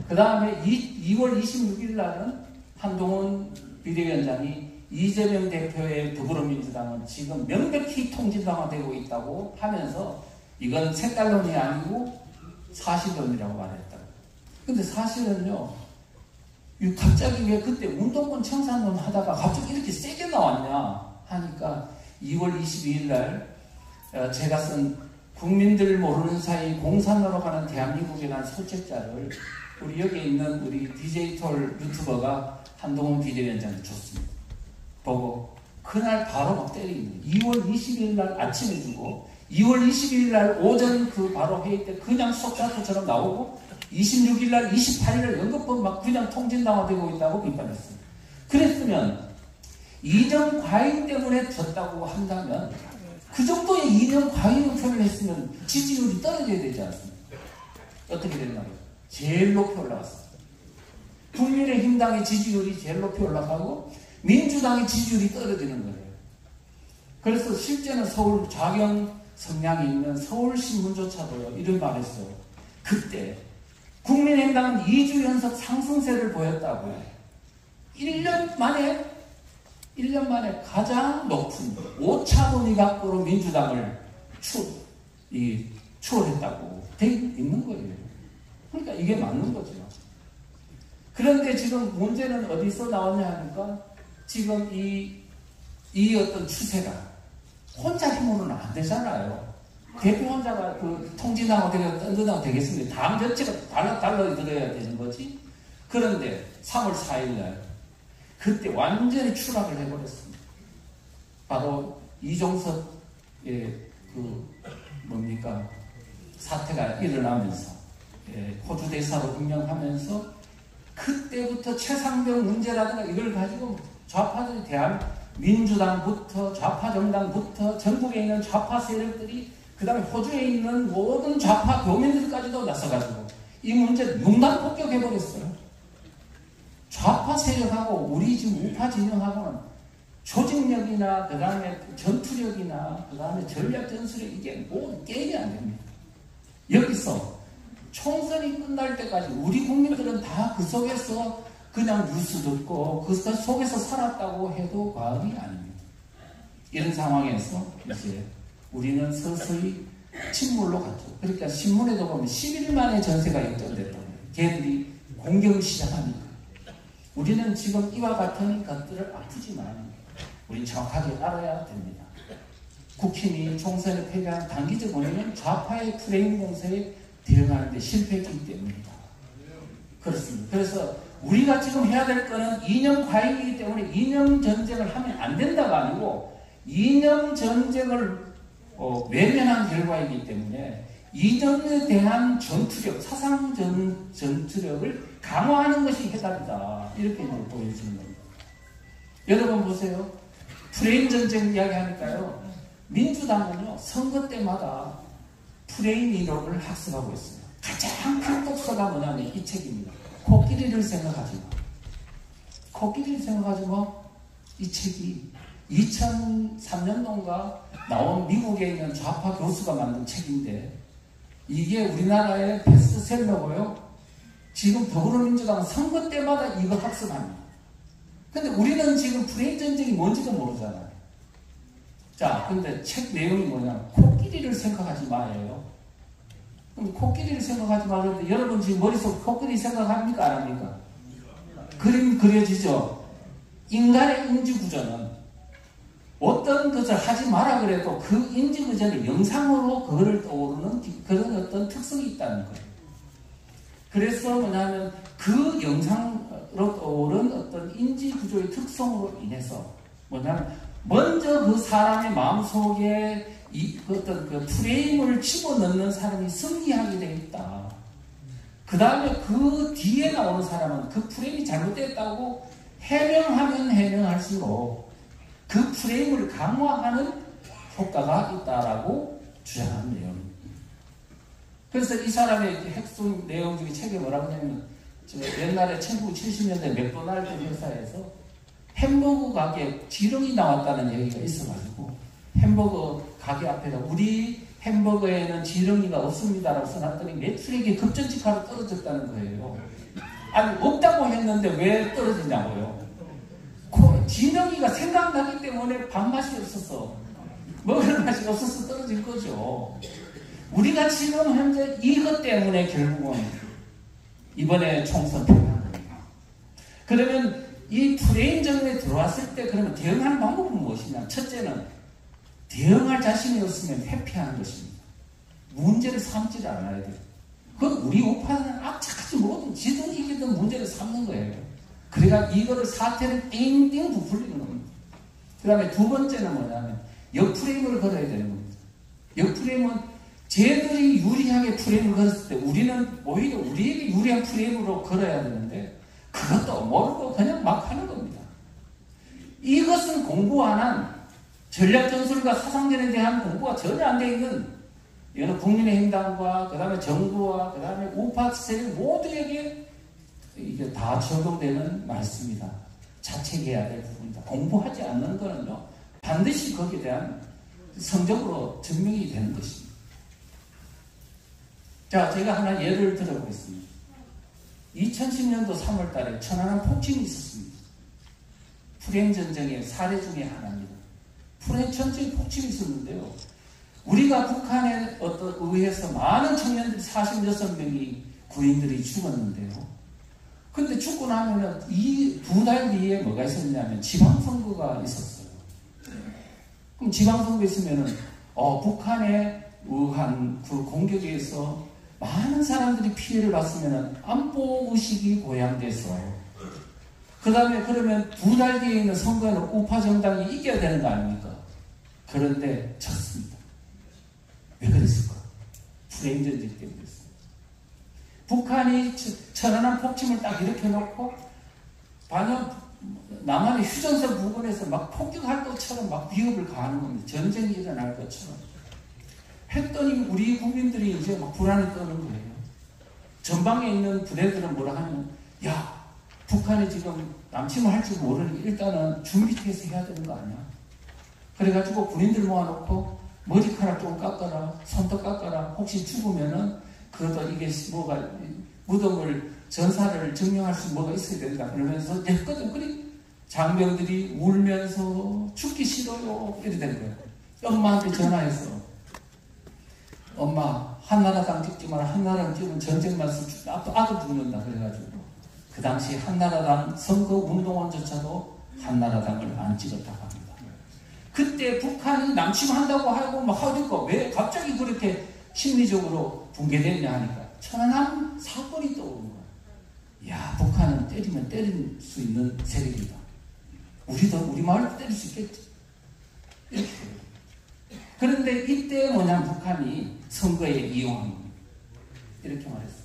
그 다음에 2월 26일 날은 한동훈 비대위원장이 이재명 대표의 더불어민주당은 지금 명백히 통진당화되고 있다고 하면서 이건 색깔론이 아니고 사실론이라고 말했다. 근데 사실은요, 갑자기 왜 그때 운동권 청산론 하다가 갑자기 이렇게 세게 나왔냐 하니까 2월 22일 날 제가 쓴 국민들 모르는 사이 공산으로 가는 대한민국이라는 소책자를 우리 여기 있는 우리 DJ톨 유튜버가 한동훈 비대위원장한테 줬습니다. 보고 그날 바로 막 때리는 2월 20일 날 아침에 주고 2월 22일 날 오전 그 바로 회의 때 그냥 속사포처럼 나오고 26일 날 28일을 연극법 막 그냥 통진당화되고 있다고 비판했어요. 그랬으면 이념 과잉 때문에 졌다고 한다면 그 정도의 이념 과잉을 표현했으면 지지율이 떨어져야 되지 않습니까? 어떻게 됐나요? 제일 높이 올라갔어요. 국민의힘당의 지지율이 제일 높이 올라가고 민주당의 지지율이 떨어지는 거예요. 그래서 실제는 서울 좌경 성향이 있는 서울신문조차도요, 이런 말했어요. 그때 국민의힘당은 2주 연속 상승세를 보였다고. 1년 만에 가장 높은 5차 범위 밖으로 민주당을 추월했다고 돼 있는 거예요. 그러니까 이게 맞는 거죠. 그런데 지금 문제는 어디서 나왔냐 하니까 지금 이 어떤 추세가 혼자 힘으로는 안 되잖아요. 대표 혼자가 그 통진하고 던져나고 되겠습니다. 당 전체가 달러 들어야 되는 거지. 그런데 3월 4일 날 그때 완전히 추락을 해버렸습니다. 바로 이종석의 사태가 일어나면서 호주 대사로 임명하면서 그때부터 최상병 문제라든가 이걸 가지고 좌파들이 민주당부터 좌파 정당부터 전국에 있는 좌파 세력들이 그 다음에 호주에 있는 모든 좌파 교민들까지도 나서가지고 이 문제를 융단폭격해버렸어요. 좌파 세력하고 우리 지금 우파 진영하고는 조직력이나 그 다음에 전투력이나 그 다음에 전략 전술력 이게 뭐 게임이 안 됩니다. 여기서 총선이 끝날 때까지 우리 국민들은 다 그 속에서 그냥 뉴스 듣고 그 속에서 살았다고 해도 과언이 아닙니다. 이런 상황에서 이제 우리는 서서히 침몰로 갔죠. 그러니까 신문에도 보면 10일 만에 전세가 역전됐다고 해요. 걔들이 공격을 시작하니까. 우리는 지금 이와 같은 것들을 아프지만 우리는 정확하게 알아야 됩니다. 국힘이 총선에 패배한 단기적 원인은 좌파의 프레임 공세에 대응하는 데 실패했기 때문이다. 그렇습니다. 그래서 우리가 지금 해야 될 거는 이념 과잉이기 때문에 이념 전쟁을 하면 안 된다가 아니고 이념 전쟁을 외면한 결과이기 때문에 이념에 대한 전투력, 사상 전투력을 강화하는 것이 해답이다. 이렇게 보여주는 겁니다. 여러분 보세요. 프레임 전쟁 이야기 하니까요. 민주당은요, 선거 때마다 프레임 이론을 학습하고 있어요. 가장 큰 독서가 뭐냐면 이 책입니다. 코끼리를 생각하지 마. 코끼리를 생각하지 마. 이 책이 2003년도인가 나온 미국에 있는 좌파 교수가 만든 책인데 이게 우리나라의 베스트셀러고요. 지금 더불어민주당은 선거 때마다 이거 학습합니다. 근데 우리는 지금 프레임 전쟁이 뭔지도 모르잖아요. 자, 근데 책 내용이 뭐냐? 코끼리를 생각하지 마예요. 그럼 코끼리를 생각하지 말는데 여러분 지금 머릿속에 코끼리 생각합니까? 안 합니까? 그림 그려지죠? 인간의 인지구조는 어떤 것을 하지 마라 그래도 그 인지구조를 영상으로 그거를 떠오르는 그런 어떤 특성이 있다는 거예요. 그래서 뭐냐면 그 영상으로 떠오른 어떤 인지구조의 특성으로 인해서 뭐냐면 먼저 그 사람의 마음속에 어떤 그 프레임을 집어넣는 사람이 승리하게 되어 있다. 그 다음에 그 뒤에 나오는 사람은 그 프레임이 잘못됐다고 해명하면 해명할수록 그 프레임을 강화하는 효과가 있다라고 주장하는 내용입니다. 그래서 이 사람의 핵심 내용 중에 책에 뭐라고 하냐면 옛날에 1970년대 맥도날드 회사에서 햄버거 가게 지렁이 나왔다는 얘기가 있어가지고 햄버거 가게 앞에다 우리 햄버거에는 지렁이가 없습니다라고 써놨더니 매출액이 급전직하로 떨어졌다는 거예요. 아니 없다고 했는데 왜 떨어지냐고요. 지렁이가 생각나기 때문에 밥맛이 없어서 먹을 맛이 없어서 떨어진 거죠. 우리가 지금 현재 이것 때문에 결국은 이번에 총선 패배한 겁니다. 그러면 이 프레임 정에 들어왔을 때 그러면 대응하는 방법은 무엇이냐? 첫째는 대응할 자신이 없으면 회피하는 것입니다. 문제를 삼지를 않아야 돼요. 그건 우리 우파는 악착같이 뭐든 지든 이기든 문제를 삼는 거예요. 그러니까 이거를 사태를 띵띵 부풀리는 겁니다. 그 다음에 두 번째는 뭐냐면 역프레임을 걸어야 되는 겁니다. 역프레임은 쟤들이 유리하게 프레임을 걸었을 때 우리는 오히려 우리에게 유리한 프레임으로 걸어야 되는데 그것도 모르고 그냥 막 하는 겁니다. 이것은 공부 안 한 전략전술과 사상전에 대한 공부가 전혀 안 돼 있는 여러 국민의힘당과 그 다음에 정부와 그 다음에 우파 세력 모두에게 이게 다 적용되는 말씀이다. 자책해야 될 부분이다. 공부하지 않는 거는요 반드시 거기에 대한 성적으로 증명이 되는 것입니다. 자, 제가 하나 예를 들어보겠습니다. 2010년도 3월 달에 천안함 폭침이 있었습니다. 프레임 전쟁의 사례 중에 하나입니다. 프레임 전쟁 폭침이 있었는데요. 우리가 북한에 의해서 많은 청년들이 46명이 군인들이 죽었는데요. 근데 죽고 나면은 이 2달 뒤에 뭐가 있었냐면 지방선거가 있었어요. 그럼 지방선거 있으면은 북한에 의한 그 공격에 의해서 많은 사람들이 피해를 봤으면 안보 의식이 고양돼서 그 다음에 그러면 2달 뒤에 있는 선거에는 우파 정당이 이겨야 되는 거 아닙니까? 그런데 졌습니다. 왜 그랬을까? 프레임 전쟁 때문에 그랬어요. 북한이 천안함 폭침을 딱 일으켜놓고 남한의 휴전선 부근에서 막 폭격할 것처럼 막 위협을 가하는 겁니다. 전쟁이 일어날 것처럼. 했더니 우리 국민들이 이제 막 불안이 떠는 거예요. 전방에 있는 부대들은 뭐라 하면, 야, 북한이 지금 남침을 할지 모르니 일단은 준비태세 해야 되는 거 아니야? 그래가지고 군인들 모아놓고 머리카락 좀 깎아라, 손톱 깎아라, 혹시 죽으면은 그러다 이게 뭐가 무덤을 전사를 증명할 수 뭐가 있어야 된다 그러면서 했거든. 그래 장병들이 울면서 죽기 싫어요 이래 된 거예요. 엄마한테 전화해서 엄마 한나라당 찍지 마라. 한나라당 찍으면 전쟁만 아들 죽는다 그래가지고 그 당시 한나라당 선거운동원조차도 한나라당을 안 찍었다고 합니다. 그때 북한이 남침한다고 하고 막 하니까 왜 갑자기 그렇게 심리적으로 붕괴됐냐 하니까 천안함 사건이 떠오르는 거야. 야, 북한은 때리면 때릴 수 있는 세력이다. 우리도 우리 마을도 때릴 수 있겠지. 이렇게. 그런데 이때 뭐냐 북한이 선거에 이용한 겁니다. 이렇게 말했어요.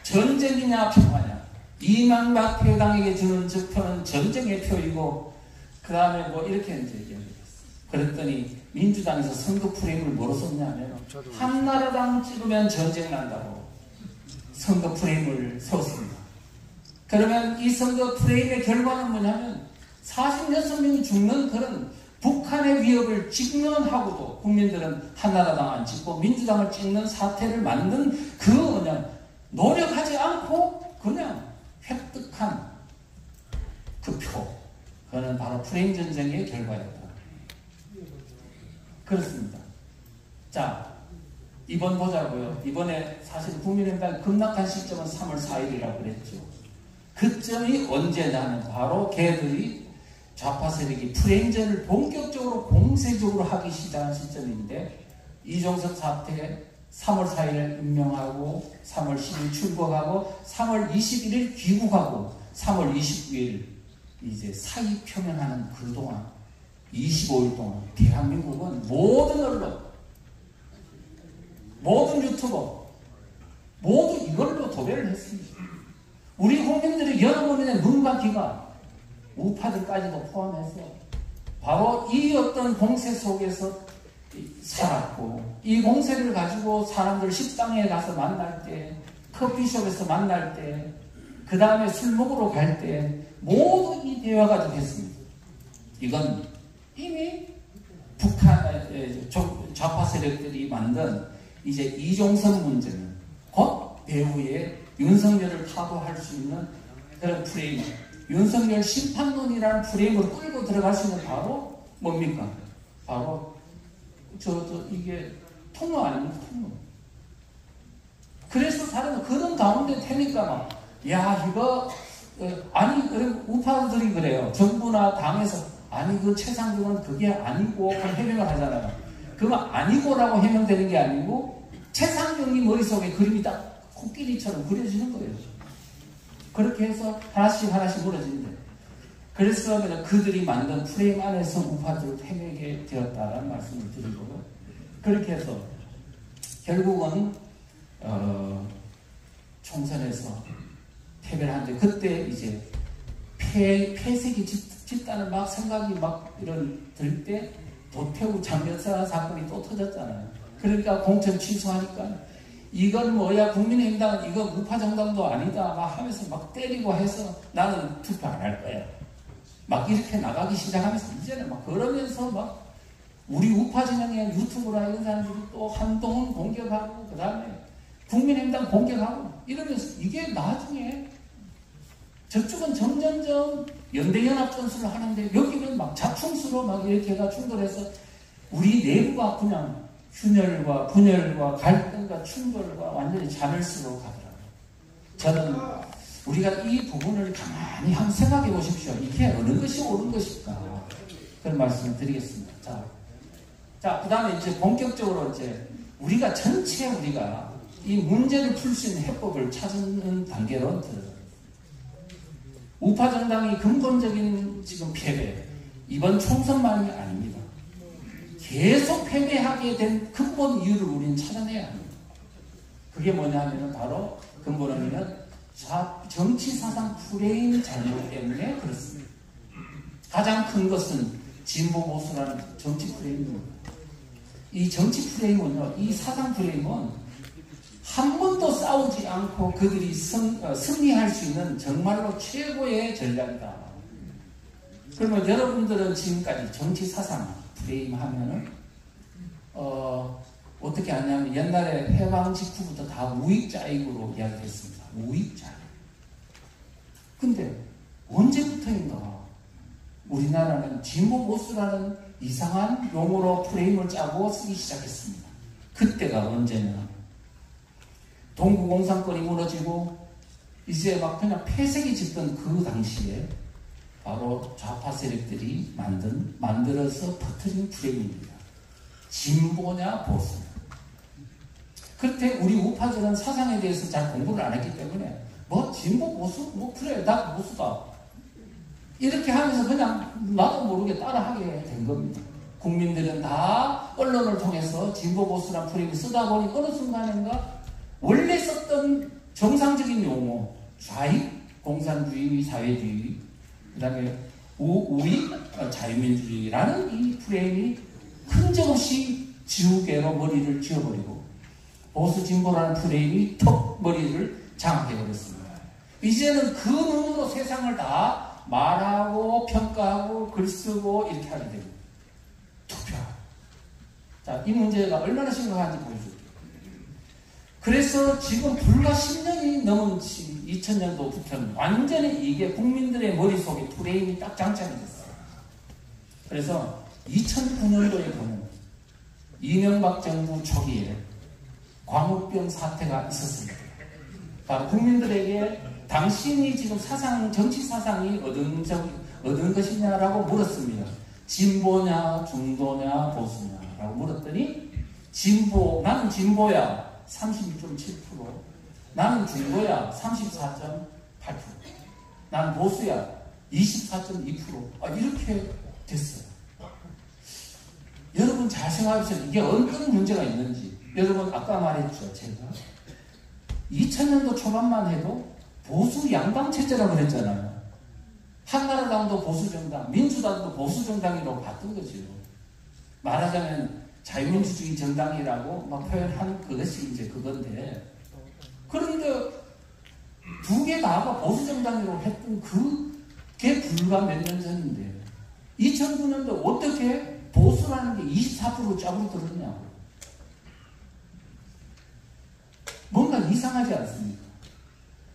전쟁이냐 평화냐. 이명박해당에게 주는 표는 전쟁의 표이고 그 다음에 뭐 이렇게 이제 얘기했어요. 그랬더니 민주당에서 선거 프레임을 뭐로 썼냐면 한나라당 찍으면 전쟁 난다고 선거 프레임을 썼습니다. 그러면 이 선거 프레임의 결과는 뭐냐면 46명이 죽는 그런 북한의 위협을 직면하고도 국민들은 한나라당 안 찍고 민주당을 찍는 사태를 만든 그 그냥 노력하지 않고 그냥 획득한 그 표. 그거는 바로 프레임 전쟁의 결과였다. 그렇습니다. 자, 이번 보자고요. 이번에 사실 국민의힘당이 급락한 시점은 3월 4일이라고 그랬죠. 그점이 언제냐면 바로 걔들이 좌파 세력이 프레임전을 본격적으로 공세적으로 하기 시작한 시점인데 이종석 사태 3월 4일 임명하고 3월 10일 출국하고 3월 21일 귀국하고 3월 29일 이제 사의 표명하는 그동안 25일 동안 대한민국은 모든 언론, 모든 유튜버 모두 이걸로 도배를 했습니다. 우리 국민들이 여러분의 눈과 귀가 우파들까지도 포함해서 바로 이 어떤 공세 속에서 살았고 이 공세를 가지고 사람들 식당에 가서 만날 때 커피숍에서 만날 때 그 다음에 술 먹으러 갈 때 모두 이 대화가 됐습니다. 이건 이미 북한 좌파 세력들이 만든 이제 이종석 문제는 곧 배후에 윤석열을 타도할 수 있는 그런 프레임, 윤석열 심판론이라는 프레임으로 끌고 들어갈 수 있는 바로 뭡니까? 바로 이게 통로 아닙니까? 통로. 그래서 사람은 그런 가운데 태니까 막 야 이거 아니 우파들이 그래요. 정부나 당에서 아니 그 최상병은 그게 아니고 해명을 하잖아요. 그건 아니고라고 해명되는 게 아니고 최상병이 머릿속에 그림이 딱 코끼리처럼 그려지는 거예요. 그렇게 해서 하나씩 무너지는데 그래서 그냥 그들이 만든 프레임 안에서 우파들을 헤매게 되었다라는 말씀을 드리고요. 그렇게 해서 결국은 총선에서 패배를 하는데 그때 이제 폐쇄기 집단을 막 생각이 막 이런 들 때 도태우 장면사 사건이 또 터졌잖아요. 그러니까 공천 취소하니까 이건 뭐야 국민의힘당은 이거 우파정당도 아니다 막 하면서 막 때리고 해서 나는 투표 안 할 거야. 막 이렇게 나가기 시작하면서 이제는 막 그러면서 막 우리 우파 진영의 유튜브나 이런 사람들이 또 한동훈 공격하고 그 다음에 국민의힘당 공격하고 이러면서 이게 나중에 저쪽은 점점점 연대연합 전술을 하는데 여기는 막 자충수로 막 이렇게 해가 충돌해서 우리 내부가 그냥 균열과 분열과 갈등과 충돌과 완전히 자멸수로 가더라고요. 저는 우리가 이 부분을 가만히 한번 생각해 보십시오. 이게 어느 것이 옳은 것일까? 그런 말씀을 드리겠습니다. 자, 그 다음에 이제 본격적으로 이제 우리가 전체 우리가 이 문제를 풀 수 있는 해법을 찾는 단계로 들어요. 우파 정당이 근본적인 지금 패배, 이번 총선만이 아닙니다. 계속 패배하게 된 근본 이유를 우리는 찾아내야 합니다. 그게 뭐냐면 바로 근본은 정치 사상 프레임 잘못 때문에 그렇습니다. 가장 큰 것은 진보 보수라는 정치 프레임입니다. 이 정치 프레임은요, 이 사상 프레임은 한 번도 싸우지 않고 그들이 승리할 수 있는 정말로 최고의 전략이다. 그러면 여러분들은 지금까지 정치 사상 프레임 하면은 어떻게 하냐면 옛날에 해방 직후부터 다 우익좌익으로 이야기했습니다. 우익좌익. 근데 언제부터인가 우리나라는 진보 보수라는 이상한 용어로 프레임을 짜고 쓰기 시작했습니다. 그때가 언제냐? 동구공산권이 무너지고 이제 막 그냥 폐쇄기 짓던 그 당시에 바로 좌파 세력들이 만들어서 퍼뜨린 프레임입니다. 진보냐 보수냐. 그때 우리 우파들은 사상에 대해서 잘 공부를 안 했기 때문에 뭐 진보 보수? 뭐 그래 나 보수다. 이렇게 하면서 그냥 나도 모르게 따라하게 된 겁니다. 국민들은 다 언론을 통해서 진보 보수란 프레임을 쓰다 보니 어느 순간인가 원래 썼던 정상적인 용어 좌익, 공산주의, 사회주의, 그 다음에 우익, 자유민주주의라는 이 프레임이 흔적없이 지우개로 머리를 지워버리고 보수 진보라는 프레임이 턱 머리를 장악해버렸습니다. 이제는 그 눈으로 세상을 다 말하고 평가하고 글쓰고 이렇게 하게 됩니다. 투표하고. 자, 이 문제가 얼마나 심각한지 보여줄게요. 그래서 지금 불과 10년이 넘은 2000년도부터는 완전히 이게 국민들의 머릿속에 프레임이 딱 장착이 됐어요. 그래서 2009년도에 보면 이명박 정부 초기에 광우병 사태가 있었습니다. 바로 국민들에게 당신이 지금 정치 사상이 얻은 것이냐라고 물었습니다. 진보냐, 중도냐, 보수냐라고 물었더니 나는 진보야. 32.7%, 나는 중도야 34.8%, 나는 보수야 24.2%. 이렇게 됐어요. 여러분 잘 생각해보세요. 이게 어떤 문제가 있는지. 여러분 아까 말했죠. 제가 2000년도 초반만 해도 보수 양당 체제라고 그랬잖아요. 한나라당도 보수정당, 민주당도 보수정당이라고 봤던 거죠. 말하자면 자유민주주의 정당이라고 막 표현한 그것이 이제 그건데, 그런데 두 개 다가 보수정당이라고 했던 그게 불과 몇 년 전인데 2009년도 어떻게 보수라는 게 24% 짜부르들었냐고. 뭔가 이상하지 않습니까?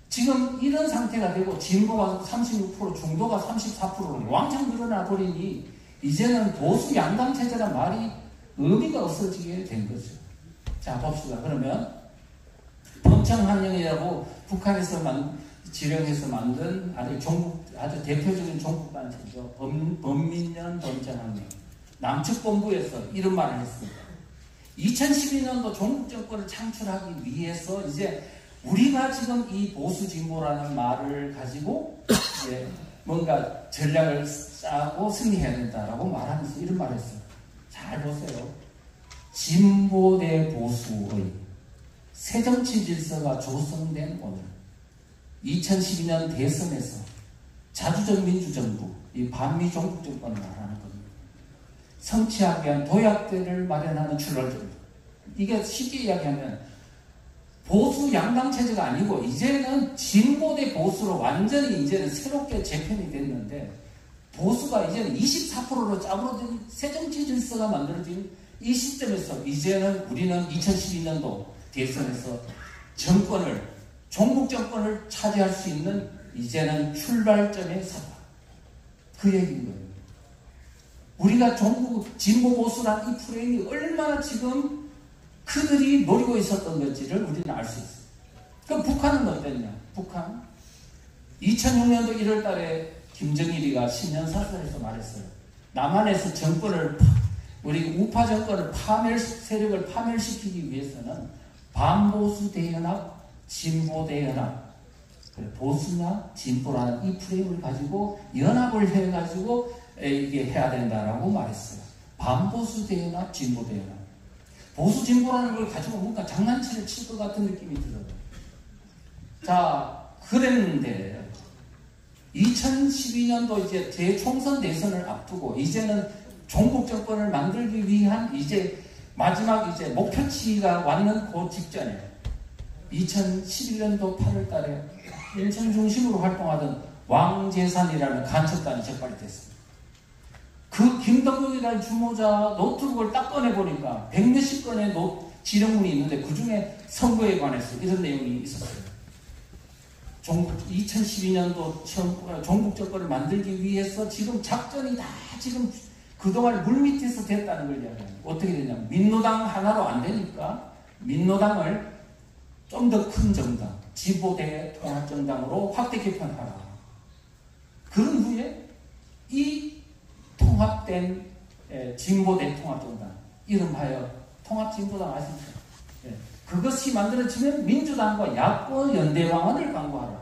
지금 이런 상태가 되고 진보가 36%, 중도가 34%로 왕창 늘어나 버리니 이제는 보수 양당 체제란 말이 의미가 없어지게 된 거죠. 자, 봅시다. 그러면 범청한령이라고 북한에서 지령해서 만든 아주 대표적인 종북단체죠. 범민련 범청한령. 남측본부에서 이런 말을 했습니다. 2012년도 종북정권을 창출하기 위해서 이제 우리가 지금 이 보수진보라는 말을 가지고 이제 뭔가 전략을 짜고 승리해야 된다라고 말하면서 이런 말을 했어요. 잘 보세요. 진보 대 보수의 새정치 질서가 조성된 오늘 2012년 대선에서 자주적 민주정부, 이 반미 종북 정권을 말하는 겁니다. 성취하기 위한 도약대를 마련하는 출발점. 이게 쉽게 이야기하면 보수 양당 체제가 아니고 이제는 진보 대 보수로 완전히 이제는 새롭게 재편이 됐는데, 보수가 이제는 24%로 짜부러진 새정치 질서가 만들어진 이 시점에서 이제는 우리는 2012년도 대선에서 종북 정권을 차지할 수 있는 이제는 출발점에 섰다. 그 얘기인 거예요. 우리가 진보 보수란 이 프레임이 얼마나 지금 그들이 노리고 있었던 건지를 우리는 알 수 있어요. 그럼 북한은 어땠냐? 북한 2006년도 1월 달에 김정일이가 신년사설에서 말했어요. 남한에서 우리 우파 정권을 세력을 파멸시키기 위해서는 반보수 대연합, 진보 대연합, 보수나 진보라는 이 프레임을 가지고 연합을 해가지고 이게 해야 된다라고 말했어요. 반보수 대연합, 진보 대연합. 보수 진보라는 걸 가지고 뭔가 장난치를 칠 것 같은 느낌이 들어요. 자, 그랬는데 2012년도 이제 재총선 대선을 앞두고 이제는 종북 정권을 만들기 위한 이제 마지막 이제 목표치가 왔는 그 직전에 2011년도 8월 달에 인천 중심으로 활동하던 왕재산이라는 간첩단이 적발이 됐습니다. 그 김덕국이라는 주모자 노트북을 딱 꺼내보니까 100몇십 건의 지령문이 있는데 그 중에 선거에 관해서 이런 내용이 있었어요. 2012년도 종북 정권을 만들기 위해서 지금 작전이 다 지금 그동안 물밑에서 됐다는 걸 이야기합니다. 어떻게 되냐면 민노당 하나로 안 되니까 민노당을 좀 더 큰 정당, 진보대 통합정당으로 확대 개편하라. 그런 후에 이 통합된 진보대 통합정당, 이름하여 통합진보당 아십니까? 그것이 만들어지면 민주당과 야권 연대 방안을 강구하라.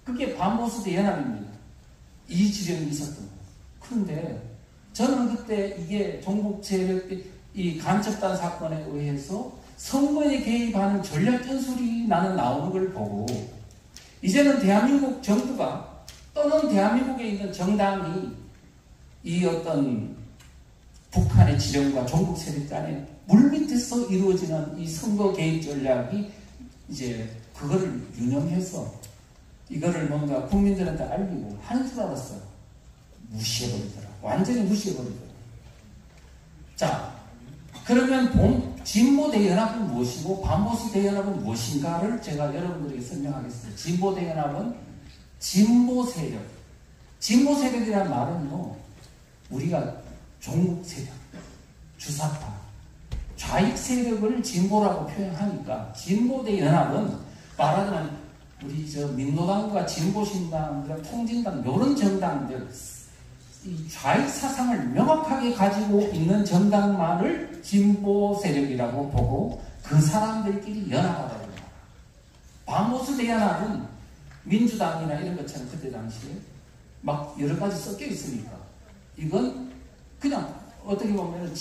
그게 반보수 대연합입니다. 이 지령이 있었던 거예요. 그런데 저는 그때 이게 종북 세력 이 간첩단 사건에 의해서 선거에 개입하는 전략 전술이 나오는 걸 보고 이제는 대한민국 정부가 또는 대한민국에 있는 정당이 이 어떤 북한의 지령과 종북 세력 간에 물밑에서 이루어지는 이 선거 개입 전략이 이제 그거를 유념해서 이거를 뭔가 국민들한테 알리고 하는 줄 알았어요. 무시해버리더라. 완전히 무시해버리더라. 자, 그러면 진보 대연합은 무엇이고 반보수 대연합은 무엇인가를 제가 여러분들에게 설명하겠습니다. 진보 대연합은 진보 세력. 진보 세력이란 말은요, 우리가 종북 세력, 주사파, 좌익 세력을 진보라고 표현하니까 진보 대연합은 말하자면 우리 민노당과 진보신당, 통진당 이런 정당들 이 좌익 사상을 명확하게 가지고 있는 정당만을 진보 세력이라고 보고 그 사람들끼리 연합하라고 합니다. 반보수 대연합은 민주당이나 이런 것처럼 그때 당시에 막 여러 가지 섞여 있으니까 이건 그냥 어떻게 보면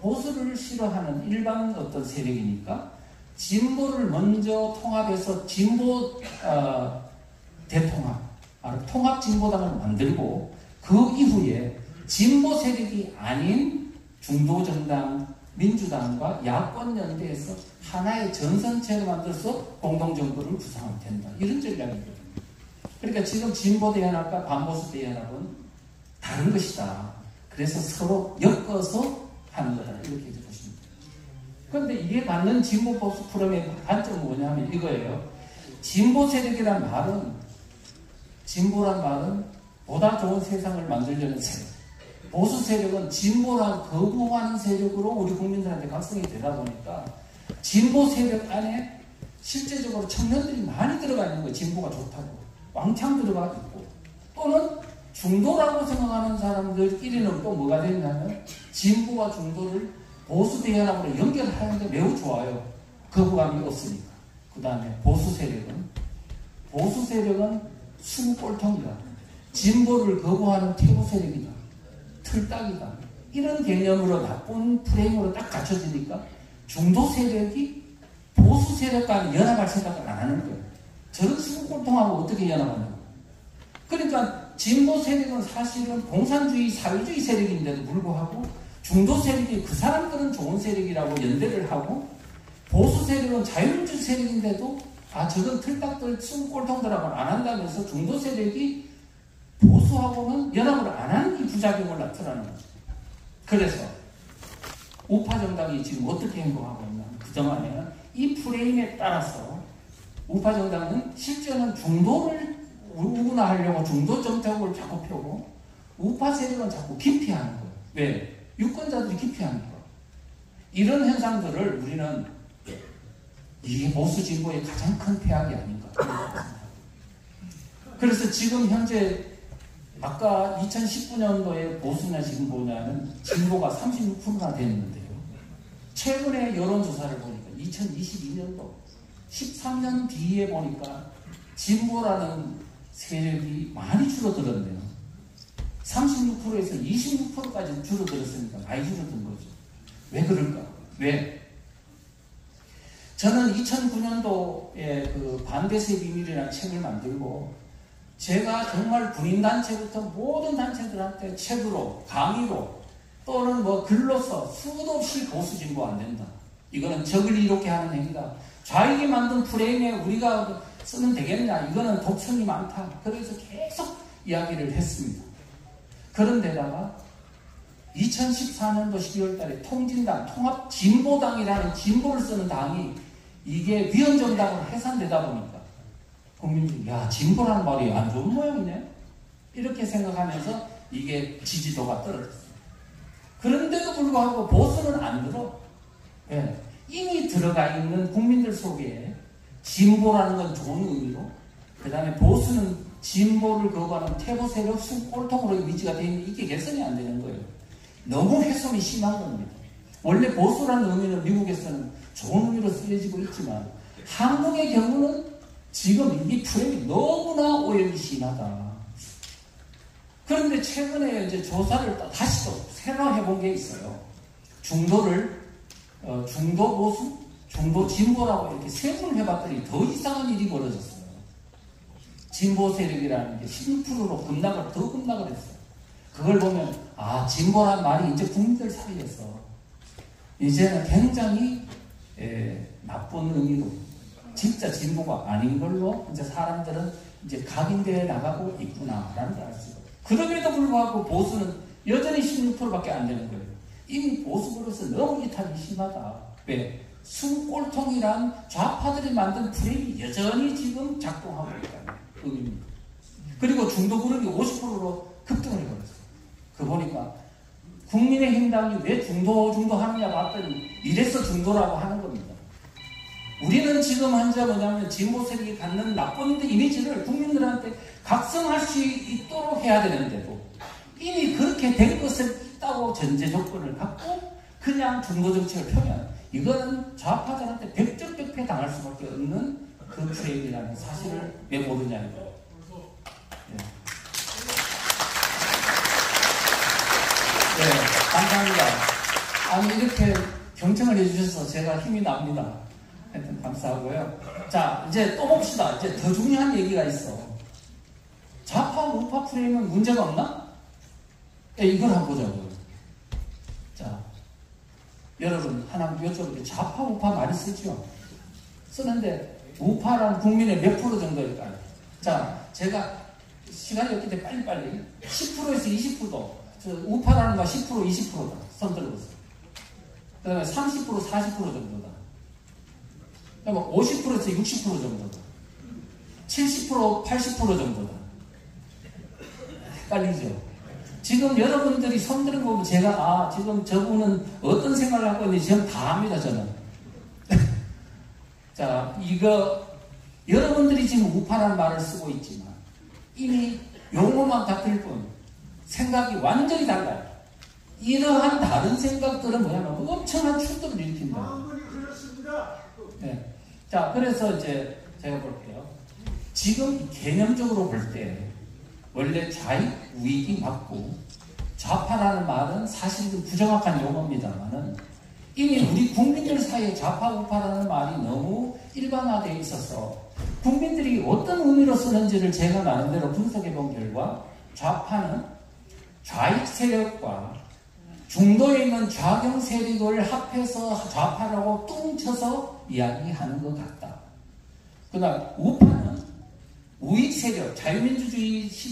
보수를 싫어하는 일반 어떤 세력이니까 진보를 먼저 통합해서 진보 대통합, 통합진보당을 만들고 그 이후에 진보 세력이 아닌 중도정당, 민주당과 야권연대에서 하나의 전선체를 만들어서 공동정부를 구성하면 된다. 이런 전략이거든요. 그러니까 지금 진보대연합과 반보수대연합은 다른 것이다. 그래서 서로 엮어서 하는 거다. 이렇게 보시면 됩니다. 그런데 이게 맞는 진보보수 프로그램의 관점은 뭐냐면 이거예요. 진보 세력이란 말은, 진보란 말은 보다 좋은 세상을 만들려는 세력. 보수 세력은 진보란 거부하는 세력으로 우리 국민들한테 각성이 되다 보니까 진보 세력 안에 실제적으로 청년들이 많이 들어가 있는 거예요. 진보가 좋다고. 왕창 들어가 있고. 또는 중도라고 생각하는 사람들끼리는 또 뭐가 되냐면 진보와 중도를 보수 대연합으로 연결하는 게 매우 좋아요. 거부감이 없으니까. 그 다음에 보수 세력은 수꼴통이다. 진보를 거부하는 태고 세력이다. 틀딱이다. 이런 개념으로 나쁜 프레임으로 딱 갖춰지니까 중도 세력이 보수 세력과는 연합할 생각을 안 하는 거예요. 저런 수국골통하고 어떻게 연합하냐고. 그러니까 진보 세력은 사실은 공산주의, 사회주의 세력인데도 불구하고 중도 세력이 그 사람들은 좋은 세력이라고 연대를 하고 보수 세력은 자유민주 세력인데도 저건 틀딱들 수국골통들하고는 안 한다면서 중도 세력이 보수하고는 연합을 안 하는 이 부작용을 나타나는 거죠. 그래서 우파 정당이 지금 어떻게 행동하고 있나? 그동안에는 이 프레임에 따라서 우파 정당은 실제는 중도를 우군화하려고 중도 정책을 자꾸 펴고 우파 세력은 자꾸 기피하는 거예요. 왜? 유권자들이 기피하는 거예요. 이런 현상들을 우리는 이게 보수 진보의 가장 큰 폐악이 아닌가. 그래서 지금 현재 아까 2019년도에 보수냐 진보냐는 진보가 36%나 됐는데요. 최근에 여론조사를 보니까 2022년도 13년 뒤에 보니까 진보라는 세력이 많이 줄어들었네요. 36%에서 26%까지 줄어들었으니까 많이 줄어든 거죠. 왜 그럴까? 왜? 저는 2009년도에 그 반대세 비밀이라는 책을 만들고 제가 정말 군인단체부터 모든 단체들한테 책으로, 강의로 또는 뭐 글로서 수도 없이 보수 진보 안 된다. 이거는 적을 이롭게 하는 행위다. 좌익이 만든 프레임에 우리가 쓰면 되겠냐. 이거는 독성이 많다. 그래서 계속 이야기를 했습니다. 그런데다가 2014년도 12월 달에 통진당, 통합진보당이라는 진보를 쓰는 당이 이게 위헌정당으로 해산되다 보니까 국민들이 진보라는 말이 안 좋은 모양이네. 이렇게 생각하면서 이게 지지도가 떨어졌어요. 그런데도 불구하고 보수는 안 들어. 네. 이미 들어가 있는 국민들 속에 진보라는 건 좋은 의미로 그 다음에 보수는 진보를 거부하는 태보 세력 꼴통으로 위치가 되어 있는 이게 개선이 안 되는 거예요. 너무 훼손이 심한 겁니다. 원래 보수라는 의미는 미국에서는 좋은 의미로 쓰여지고 있지만 한국의 경우는 지금 이 프레임이 너무나 오염이 심하다. 그런데 최근에 이제 조사를 다시 또 새로 해본 게 있어요. 중도를 중도 보수, 중도 진보라고 이렇게 세분을 해봤더니 더 이상한 일이 벌어졌어요. 진보 세력이라는 게 16%로 더 급락을 했어요. 그걸 보면 진보란 말이 이제 국민들 사이에서 이제는 굉장히 나쁜 의미로 진짜 진보가 아닌 걸로 이제 사람들은 이제 각인되어 나가고 있구나라는 걸 알 수가 있어요. 그럼에도 불구하고 보수는 여전히 16%밖에 안 되는 거예요. 이미 보수로서 너무 이탈이 심하다. 왜? 수꼴통이란 좌파들이 만든 프레임이 여전히 지금 작동하고 있다는 의미입니다. 그리고 중도 그룹이 50%로 급등을 해버렸어요. 그 보니까 국민의힘당이 왜 중도 하느냐 봤더니 이래서 중도라고 하는 겁니다. 우리는 지금 현재 뭐냐면 진보 세력이 갖는 나쁜 이미지를 국민들한테 각성할 수 있도록 해야 되는데도 이미 그렇게 된 것을 있다고 전제 조건을 갖고 그냥 중도 정책을 펴면 이거는 좌파들한테 백전백패 당할 수밖에 없는 그 프레임이라는 사실을 왜 모르냐는 거예요. 네, 감사합니다. 아니 이렇게 경청을 해주셔서 제가 힘이 납니다. 하여튼 감사하고요. 자, 이제 또 봅시다. 이제 더 중요한 얘기가 있어. 좌파, 우파 프레임은 문제가 없나? 이걸 한번 보자고요. 자, 여러분 하나 여쭤볼게요. 좌파, 우파 많이 쓰죠? 쓰는데 우파란 국민의 몇 프로 정도일까요? 자, 제가 시간이 없기 때문에 빨리빨리 10%에서 20%도 우파라는 거 10%, 20%다. 손 들어보세요. 그 다음에 30%, 40% 정도다. 그 다음에 50%에서 60% 정도다. 70%, 80% 정도다. 헷갈리죠? 지금 여러분들이 손 드는 거 보면 제가 지금 저분은 어떤 생각을 하고 있는지 지금 다 압니다. 저는. 자, 이거 여러분들이 지금 우파라는 말을 쓰고 있지만 이미 용어만 같을 뿐 생각이 완전히 달라요. 이러한 다른 생각들은 뭐냐면 엄청난 충돌을 일으킨다. 네. 자, 그래서 이제 제가 볼게요. 지금 개념적으로 볼 때 원래 좌익, 우익이 맞고 좌파라는 말은 사실은 부정확한 용어입니다만은 이미 우리 국민들 사이에 좌파 우파라는 말이 너무 일반화되어 있어서 국민들이 어떤 의미로 쓰는지를 제가 나름대로 분석해 본 결과 좌파는 좌익 세력과 중도에 있는 좌경 세력을 합해서 좌파라고 뚱쳐서 이야기하는 것 같다. 그러나 우파는 우익 세력, 자유민주주의 시대